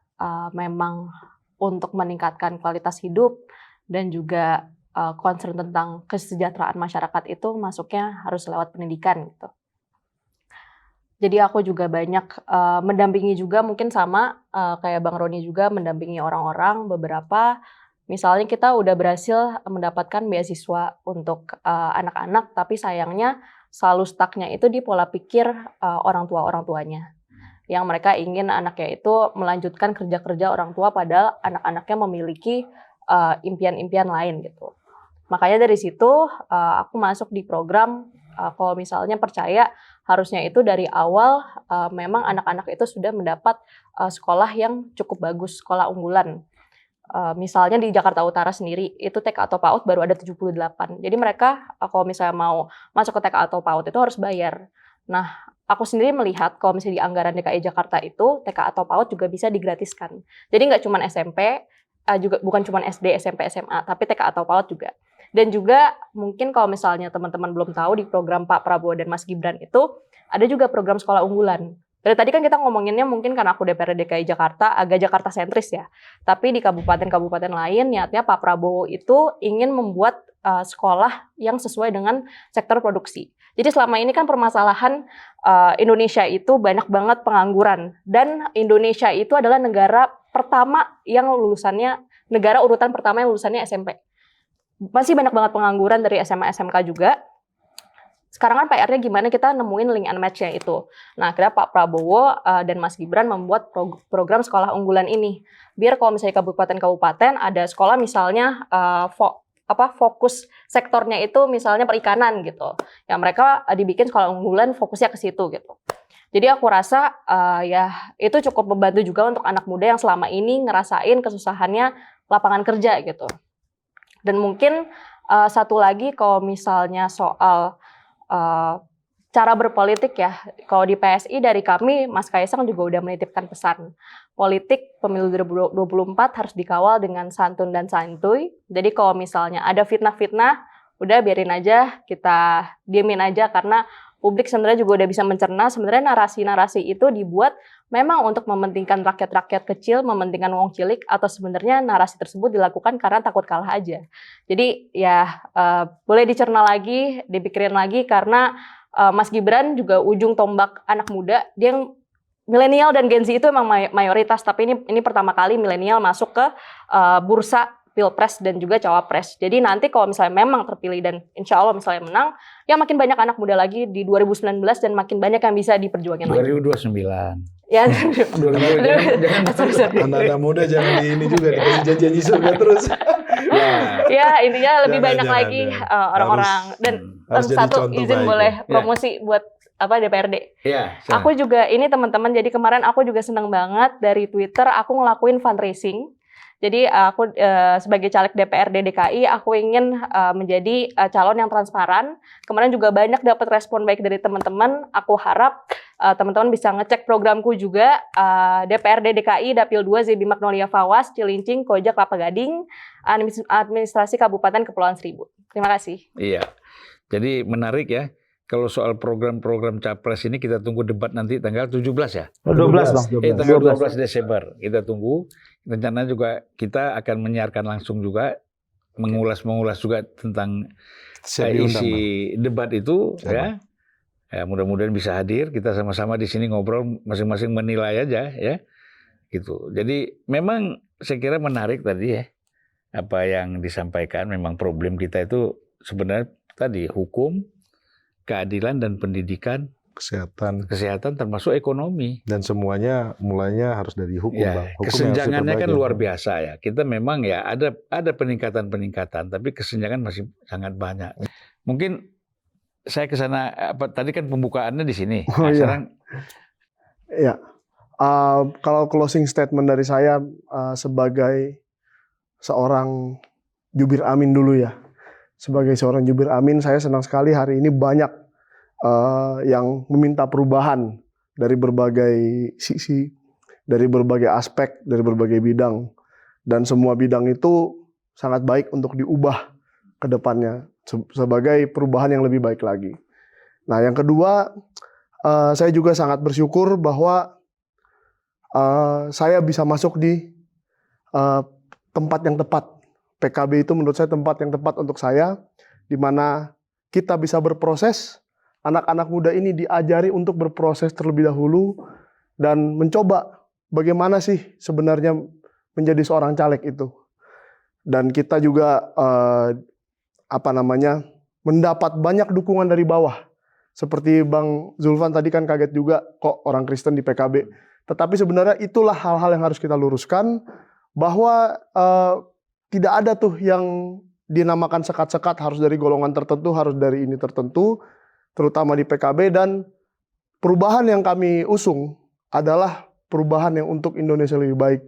memang untuk meningkatkan kualitas hidup dan juga concern tentang kesejahteraan masyarakat itu masuknya harus lewat pendidikan gitu. Jadi aku juga banyak mendampingi juga mungkin sama kayak Bang Roni juga mendampingi orang-orang beberapa. Misalnya kita udah berhasil mendapatkan beasiswa untuk anak-anak, tapi sayangnya selalu stucknya itu di pola pikir orang tuanya. Yang mereka ingin anaknya itu melanjutkan kerja-kerja orang tua padahal anak-anaknya memiliki impian-impian lain gitu. Makanya dari situ aku masuk di program Kalau misalnya percaya harusnya itu dari awal memang anak-anak itu sudah mendapat sekolah yang cukup bagus, sekolah unggulan. Misalnya di Jakarta Utara sendiri itu TK atau PAUD baru ada 78. Jadi mereka kalau misalnya mau masuk ke TK atau PAUD itu harus bayar. Nah, aku sendiri melihat kalau misalnya di anggaran DKI Jakarta itu TK atau PAUD juga bisa digratiskan. Jadi nggak cuma SMP, juga bukan cuma SD, SMP, SMA, tapi TK atau PAUD juga. Dan juga mungkin kalau misalnya teman-teman belum tahu di program Pak Prabowo dan Mas Gibran itu ada juga program sekolah unggulan. Dari tadi kan kita ngomonginnya mungkin karena aku DPRD DKI Jakarta agak Jakarta sentris ya. Tapi di kabupaten-kabupaten lain niatnya Pak Prabowo itu ingin membuat sekolah yang sesuai dengan sektor produksi. Jadi selama ini kan permasalahan Indonesia itu banyak banget pengangguran. Dan Indonesia itu adalah negara pertama yang lulusannya, negara urutan pertama yang lulusannya SMP. Masih banyak banget pengangguran dari SMA, SMK juga. Sekarang kan PR-nya gimana kita nemuin link and match-nya itu. Nah, akhirnya Pak Prabowo dan Mas Gibran membuat program sekolah unggulan ini. Biar kalau misalnya kabupaten-kabupaten ada sekolah misalnya fokus sektornya itu misalnya perikanan gitu. Ya mereka dibikin sekolah unggulan fokusnya ke situ gitu. Jadi aku rasa ya itu cukup membantu juga untuk anak muda yang selama ini ngerasain kesusahannya lapangan kerja gitu. Dan mungkin satu lagi kalau misalnya soal cara berpolitik ya, kalau di PSI dari kami, Mas Kaisang juga udah menitipkan pesan. Politik pemilu 2024 harus dikawal dengan santun dan santuy. Jadi kalau misalnya ada fitnah-fitnah, udah biarin aja, kita diemin aja karena publik sebenarnya juga udah bisa mencerna. Sebenarnya narasi-narasi itu dibuat memang untuk mementingkan rakyat-rakyat kecil, mementingkan wong cilik, atau sebenarnya narasi tersebut dilakukan karena takut kalah aja. Jadi ya boleh dicerna lagi, dipikirin lagi karena Mas Gibran juga ujung tombak anak muda. Dia yang milenial dan Gen Z itu emang mayoritas, tapi ini pertama kali milenial masuk ke bursa Pilpres dan juga Cawapres. Jadi nanti kalau misalnya memang terpilih dan insya Allah misalnya menang, ya makin banyak anak muda lagi di 2019 dan makin banyak yang bisa diperjuangin lagi. 2029. Ya, Anak-anak muda jangan di ini juga dikasih janji-janji surga terus. Ya intinya lebih Jangan, banyak jangan, lagi jangan. orang-orang dan harus jadi satu contoh izin baik, boleh ya. promosi buat DPRD. Iya. Aku juga ini teman-teman, jadi kemarin aku juga senang banget dari Twitter aku ngelakuin fundraising. Jadi aku sebagai caleg DPRD DKI aku ingin menjadi calon yang transparan. Kemarin juga banyak dapat respon baik dari teman-teman. Aku harap teman-teman bisa ngecek programku juga DPRD DKI Dapil 2 Zebi Magnolia Fawas, Cilincing, Koja, Kelapa Gading, Administrasi Kabupaten Kepulauan Seribu. Terima kasih. Iya. Jadi menarik ya. Kalau soal program-program Capres ini kita tunggu debat nanti tanggal 17 ya? 12 Bang. Tanggal 12 Desember. Kita tunggu. Rencana juga kita akan menyiarkan langsung juga, mengulas juga tentang isi debat itu ya. Ya, mudah-mudahan bisa hadir, kita sama-sama di sini ngobrol, masing-masing menilai aja ya. Gitu. Jadi memang saya kira menarik tadi ya. Apa yang disampaikan, memang problem kita itu sebenarnya tadi hukum, keadilan dan pendidikan, kesehatan termasuk ekonomi, dan semuanya mulainya harus dari hukum, ya, Bang. Hukum kesenjangannya kan luar biasa ya. Kita memang ya ada peningkatan, tapi kesenjangan masih sangat banyak. Mungkin saya ke sana tadi kan pembukaannya di sini. Oh, sekarang ya. Kalau closing statement dari saya sebagai seorang jubir amin dulu ya. Sebagai seorang jubir amin, saya senang sekali hari ini banyak yang meminta perubahan dari berbagai sisi, dari berbagai aspek, dari berbagai bidang. Dan semua bidang itu sangat baik untuk diubah ke depannya sebagai perubahan yang lebih baik lagi. Nah, yang kedua, saya juga sangat bersyukur bahwa saya bisa masuk di tempat yang tepat. PKB itu menurut saya tempat yang tepat untuk saya, di mana kita bisa berproses. Anak-anak muda ini diajari untuk berproses terlebih dahulu dan mencoba bagaimana sih sebenarnya menjadi seorang caleg itu. Dan kita juga mendapat banyak dukungan dari bawah. Seperti Bang Zulfan tadi kan kaget juga kok orang Kristen di PKB. Tetapi sebenarnya itulah hal-hal yang harus kita luruskan, bahwa tidak ada tuh yang dinamakan sekat-sekat harus dari golongan tertentu, harus dari ini tertentu. terutama di PKB, dan perubahan yang kami usung adalah perubahan yang untuk Indonesia lebih baik.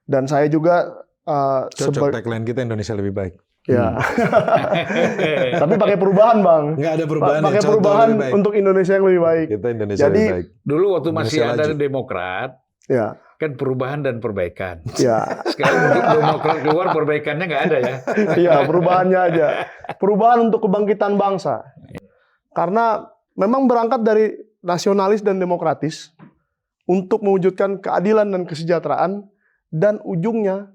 Dan saya juga Cocok tagline kita Indonesia lebih baik. ya. Tapi pakai perubahan, Bang. Nggak ada perubahan. Pakai contoh perubahan lebih baik. untuk Indonesia yang lebih baik. Kita Indonesia Jadi, lebih baik. Dulu waktu masih Indonesia ada laju. Demokrat, Ya, kan perubahan dan perbaikan. ya. Sekarang Demokrat keluar, perbaikannya nggak ada ya. Iya, perubahannya aja. Perubahan untuk kebangkitan bangsa. Karena memang berangkat dari nasionalis dan demokratis untuk mewujudkan keadilan dan kesejahteraan, dan ujungnya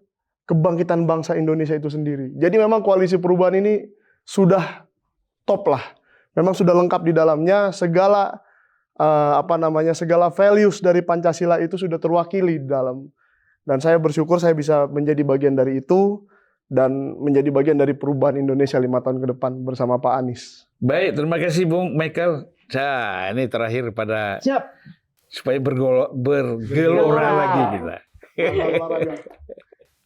kebangkitan bangsa Indonesia itu sendiri. Jadi memang koalisi perubahan ini sudah top lah. Memang sudah lengkap di dalamnya, segala segala values dari Pancasila itu sudah terwakili di dalam. Dan saya bersyukur saya bisa menjadi bagian dari itu dan menjadi bagian dari perubahan Indonesia 5 tahun ke depan bersama Pak Anies. Baik, terima kasih Bung Michael. Nah, ini terakhir pada supaya bergelora lagi kita.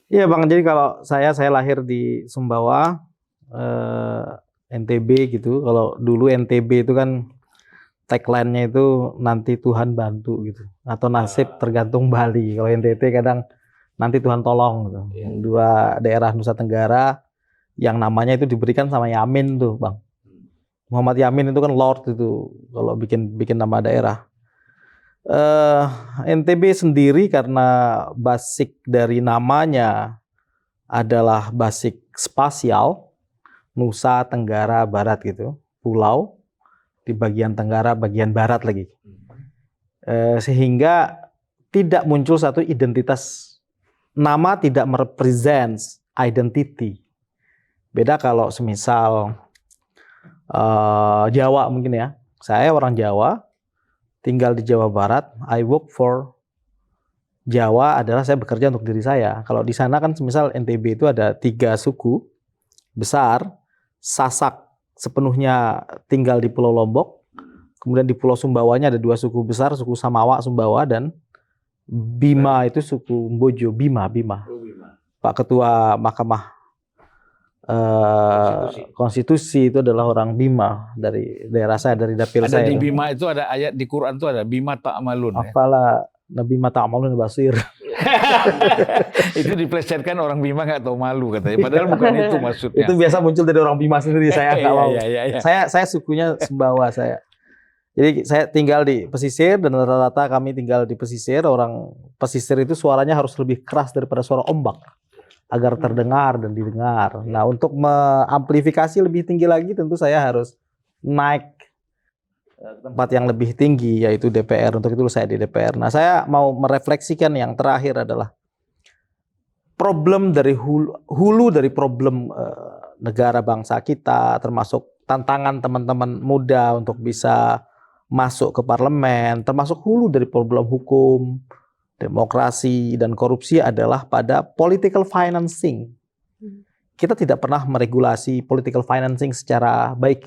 Iya Bang, jadi kalau saya lahir di Sumbawa, NTB gitu. Kalau dulu NTB itu kan tagline-nya itu nanti Tuhan bantu gitu, atau nasib tergantung Bali. Kalau NTT kadang nanti Tuhan tolong gitu. Dua daerah Nusa Tenggara yang namanya itu diberikan sama Yamin tuh Bang. Muhammad Yamin itu kan Lord itu kalau bikin nama daerah. NTB sendiri karena basic dari namanya adalah basic spasial, Nusa Tenggara Barat gitu, pulau di bagian tenggara, bagian barat lagi. Sehingga tidak muncul satu identitas. Nama tidak merepresent identity. Beda kalau semisal Jawa mungkin ya. Saya orang Jawa, tinggal di Jawa Barat, I work for Jawa adalah saya bekerja untuk diri saya. Kalau di sana kan semisal NTB itu ada 3 suku besar, Sasak sepenuhnya tinggal di Pulau Lombok, kemudian di Pulau Sumbawanya ada 2 suku besar, suku Samawa, Sumbawa, dan Bima itu suku Mbojo, Bima. Pak Ketua Mahkamah Konstitusi itu adalah orang Bima dari daerah saya, dari dapil Ada saya. di Bima itu ada ayat di Quran itu ada Bima ta'malun. Ya. Apalah Nabi Mata Amalun Basir. Itu diplesetkan orang Bima nggak tahu malu katanya. Padahal bukan itu maksudnya. Itu biasa muncul dari orang Bima sendiri, saya nggak mau. Iya. Saya sukunya Sumbawa saya. Jadi saya tinggal di pesisir dan rata-rata kami tinggal di pesisir. Orang pesisir itu suaranya harus lebih keras daripada suara ombak agar terdengar dan didengar. Nah, untuk mengamplifikasi lebih tinggi lagi tentu saya harus naik tempat yang lebih tinggi, yaitu DPR. Untuk itu saya di DPR. Nah, saya mau merefleksikan yang terakhir adalah problem dari hulu dari problem negara bangsa kita, termasuk tantangan teman-teman muda untuk bisa masuk ke parlemen, termasuk hulu dari problem hukum, demokrasi, dan korupsi adalah pada political financing. Kita tidak pernah meregulasi political financing secara baik.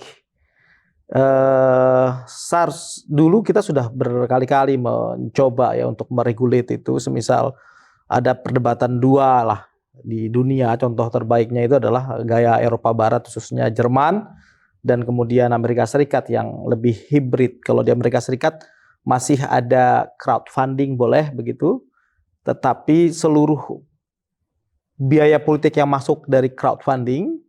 SARS dulu kita sudah berkali-kali mencoba ya untuk meregulate itu, semisal ada perdebatan 2 lah di dunia, contoh terbaiknya itu adalah gaya Eropa Barat khususnya Jerman dan kemudian Amerika Serikat yang lebih hibrid. Kalau di Amerika Serikat masih ada crowdfunding boleh begitu, tetapi seluruh biaya politik yang masuk dari crowdfunding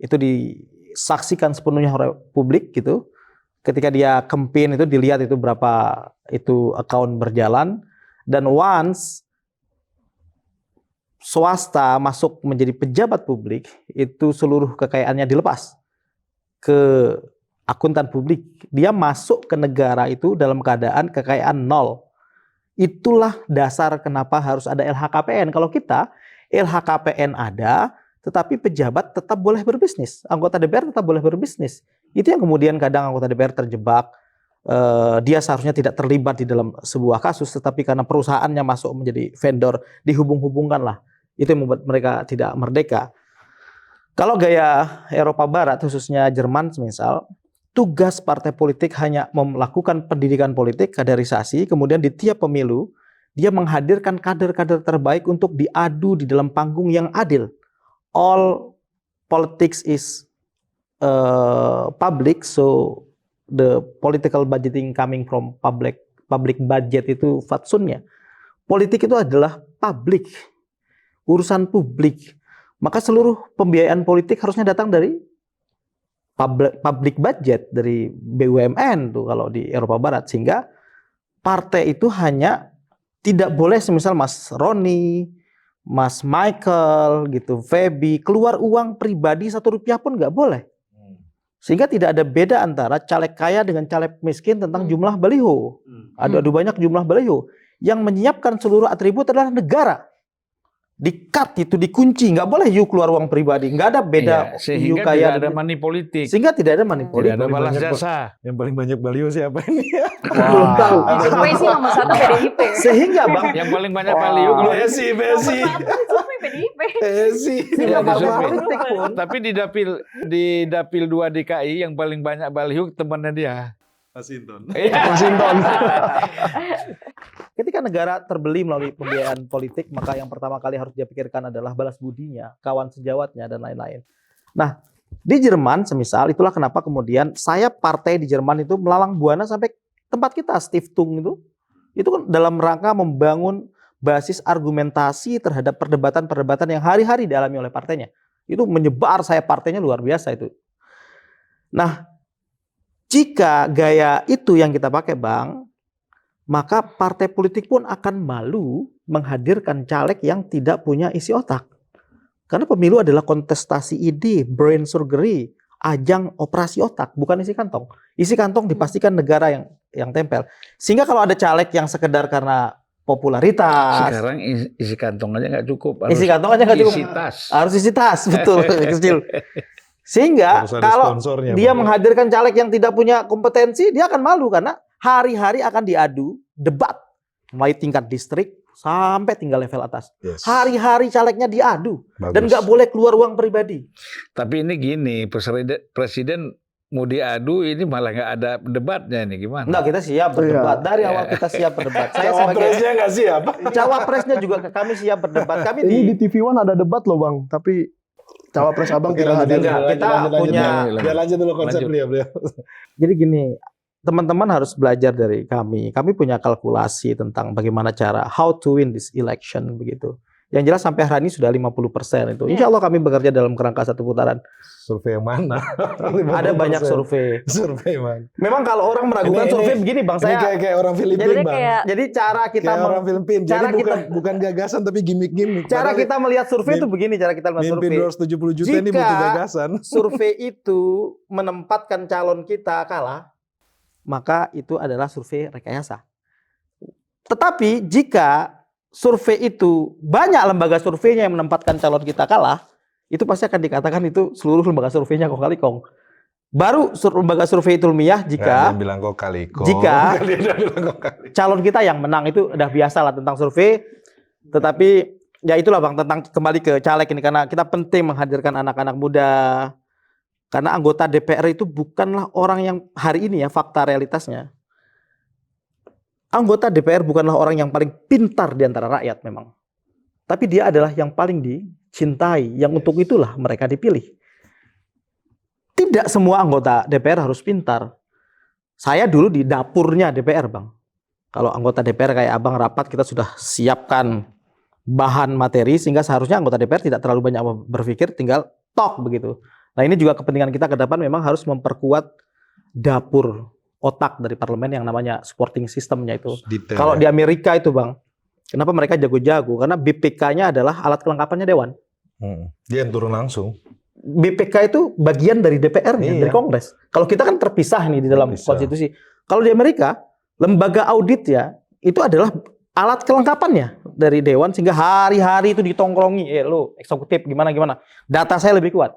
itu disaksikan sepenuhnya oleh publik gitu. Ketika dia campaign itu dilihat itu berapa itu account berjalan, dan once swasta masuk menjadi pejabat publik itu seluruh kekayaannya dilepas ke akuntan publik. Dia masuk ke negara itu dalam keadaan kekayaan 0. Itulah dasar kenapa harus ada LHKPN. Kalau kita LHKPN ada, tetapi pejabat tetap boleh berbisnis, anggota DPR tetap boleh berbisnis. Itu yang kemudian kadang anggota DPR terjebak. Dia seharusnya tidak terlibat di dalam sebuah kasus, tetapi karena perusahaannya masuk menjadi vendor, dihubung-hubungkan lah. Itu yang membuat mereka tidak merdeka. Kalau gaya Eropa Barat, khususnya Jerman misal, tugas partai politik hanya melakukan pendidikan politik, kaderisasi, kemudian di tiap pemilu, dia menghadirkan kader-kader terbaik untuk diadu di dalam panggung yang adil. All politics is public, so the political budgeting coming from public budget itu fatsunnya. Politik itu adalah publik, urusan publik. Maka seluruh pembiayaan politik harusnya datang dari public budget, dari BUMN tuh kalau di Eropa Barat. Sehingga partai itu hanya tidak boleh semisal Mas Roni, Mas Michael gitu, Feby, keluar uang pribadi 1 rupiah pun nggak boleh. Sehingga tidak ada beda antara caleg kaya dengan caleg miskin tentang jumlah baliho. Ada banyak jumlah baliho. Yang menyiapkan seluruh atribut adalah negara. Di-cut itu, dikunci, nggak boleh you keluar uang pribadi, nggak ada beda. Iya, sehingga kaya tidak ada money politik. Sehingga tidak ada money politik. Tidak ada balas jasa. Yang paling banyak baliho siapa ini? Belum tahu. Survei sih nomor 1 PDIP. Sehingga Bang, Yang paling banyak baliho kalau Besi. Survei PDIP. Besi. sehingga Iya, partai disurvei. politik pun Tapi di dapil 2 DKI yang paling banyak baliho temannya dia. Masinton. ketika negara terbeli melalui pembiayaan politik, maka yang pertama kali harus dia pikirkan adalah balas budinya, kawan sejawatnya, dan lain-lain. Nah, di Jerman semisal, itulah kenapa kemudian saya partai di Jerman itu melalang buana sampai tempat kita, Stiftung itu kan dalam rangka membangun basis argumentasi terhadap perdebatan-perdebatan yang hari-hari dialami oleh partainya. Itu menyebar saya partainya luar biasa itu. Nah, jika gaya itu yang kita pakai Bang, maka partai politik pun akan malu menghadirkan caleg yang tidak punya isi otak. Karena pemilu adalah kontestasi ide, brain surgery, ajang operasi otak, bukan isi kantong. Isi kantong dipastikan negara yang tempel. Sehingga kalau ada caleg yang sekedar karena popularitas, Sekarang isi kantong aja nggak cukup. isi kantong aja nggak cukup. Isi tas. Harus isi tas, betul, kecil. Sehingga Harus ada kalau sponsornya, dia Bang. menghadirkan caleg yang tidak punya kompetensi, dia akan malu karena hari-hari akan diadu debat mulai tingkat distrik sampai tinggal level atas. Yes. Hari-hari calegnya diadu Bagus. dan nggak boleh keluar uang pribadi. Tapi ini gini, presiden mau diadu ini malah nggak ada debatnya ini gimana? Enggak, kita siap berdebat. Dari awal kita siap berdebat. Saya sebagai Cawapresnya nggak siap. cawapresnya juga kami siap berdebat. Kami Ini di di TV One ada debat loh Bang, tapi cawapres abang tidak hadir. Enggak, kita punya. Biar lanjut dulu konsep Lanjut. beliau. Jadi gini, teman-teman harus belajar dari kami. Kami punya kalkulasi tentang bagaimana cara how to win this election begitu. Yang jelas sampai hari ini sudah 50% itu. Insya Allah kami bekerja dalam kerangka 1 putaran. Survei yang mana? Ada banyak 50%. survei. Survei mana? Memang kalau orang meragukan Ini- survei begini Bang, Ini saya. kayak orang Filipin, Jadi Bang. kayak Jadi cara kita Kayak orang Filipin. Jadi cara bukan gagasan tapi gimmick-gimmick. cara Padahal kita melihat survei itu begini, cara kita melihat mimpin survei. 270 juta ini Jika- butuh gagasan. Survei itu menempatkan calon kita kalah, maka itu adalah survei rekayasa. Tetapi jika survei itu banyak lembaga surveinya yang menempatkan calon kita kalah, itu pasti akan dikatakan itu seluruh lembaga surveinya kong kali kong. Baru lembaga survei itu ilmiah Dia jika bilang kok kali kok. Jika- Dia bilang kok kali. calon kita yang menang, itu udah biasa lah tentang survei. Tetapi ya itulah Bang, tentang kembali ke caleg ini, karena kita penting menghadirkan anak-anak muda. Karena anggota DPR itu bukanlah orang yang hari ini ya, fakta realitasnya. Anggota DPR bukanlah orang yang paling pintar di antara rakyat memang. Tapi dia adalah yang paling dicintai, yang untuk itulah mereka dipilih. Tidak semua anggota DPR harus pintar. Saya dulu di dapurnya DPR Bang. Kalau anggota DPR kayak Abang rapat, kita sudah siapkan bahan materi sehingga seharusnya anggota DPR tidak terlalu banyak berpikir, tinggal talk begitu. Nah ini juga kepentingan kita ke depan, memang harus memperkuat dapur otak dari parlemen yang namanya supporting systemnya itu. Detail, Kalau ya. di Amerika itu Bang, kenapa mereka jago-jago? Karena BPK-nya adalah alat kelengkapannya dewan. Dia yang turun langsung. BPK itu bagian dari DPR-nya, Iya. dari Kongres. Kalau kita kan terpisah nih di dalam Terpisah. konstitusi. Kalau di Amerika, lembaga audit ya, itu adalah alat kelengkapannya dari dewan, sehingga hari-hari itu ditongkrongi. Lo eksekutif gimana-gimana. Data saya lebih kuat.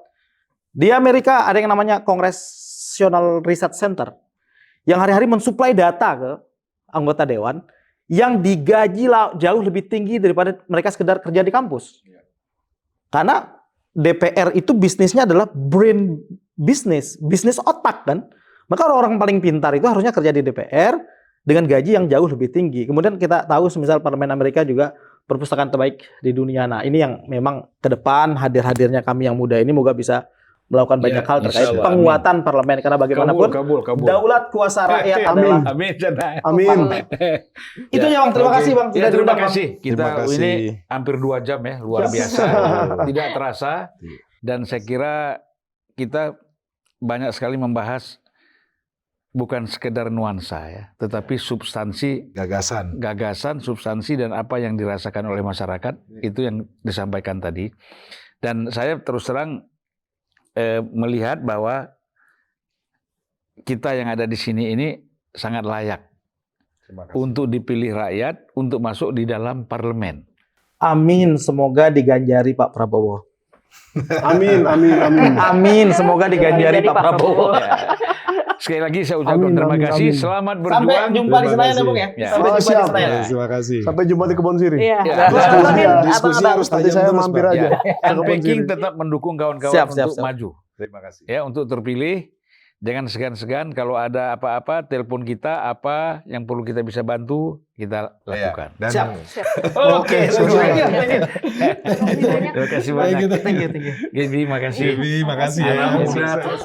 Di Amerika ada yang namanya Congressional Research Center, yang hari-hari mensuplai data ke anggota dewan, yang digaji jauh lebih tinggi daripada mereka sekedar kerja di kampus. Karena DPR itu bisnisnya adalah brain business, bisnis otak kan. Maka orang-orang paling pintar itu harusnya kerja di DPR dengan gaji yang jauh lebih tinggi. Kemudian kita tahu semisal parlemen Amerika juga perpustakaan terbaik di dunia. Nah ini yang memang ke depan hadir-hadirnya kami yang muda ini moga bisa melakukan banyak Ya, hal terkait insya Allah. penguatan parlemen karena bagaimanapun kabul. daulat kuasa rakyat adalah Amin. Amin. itu ya Bang, terima kasih Bang Ya, sudah terima diundang, Bang. kasih. Kita Terima kasih. ini hampir 2 jam ya, luar biasa. Tidak terasa. Dan saya kira kita banyak sekali membahas bukan sekedar nuansa ya, tetapi substansi, Gagasan. substansi dan apa yang dirasakan oleh masyarakat itu yang disampaikan tadi. Dan saya terus terang melihat bahwa kita yang ada di sini ini sangat layak untuk dipilih rakyat untuk masuk di dalam parlemen. Amin, semoga diganjari Pak Prabowo. Amin. Amin, semoga diganjari Pak Prabowo. Ya. Sekali lagi saya ucapkan Amin, terima amin, kasih. amin. Selamat Sampai berjuang. jumpa di Terima Senayan ya kasih. Bang ya. Ya. Sampai Oh, jumpa di siap. Senayan. Terima kasih. Sampai jumpa di Kebon Siri. Iya. Diskusinya harus Nanti tajam saya terus, mampir Bang. aja. Ya. Unpacking tetap mendukung kawan-kawan Siap, untuk siap. maju. Terima kasih. Ya, untuk terpilih. Jangan segan-segan kalau ada apa-apa telepon kita, apa yang perlu kita bisa bantu, kita lakukan. Dan Siap. Oke, Thank you. terima kasih banyak. Thank you. Gaby, makasih. Gaby, makasih ya. Anak muda terus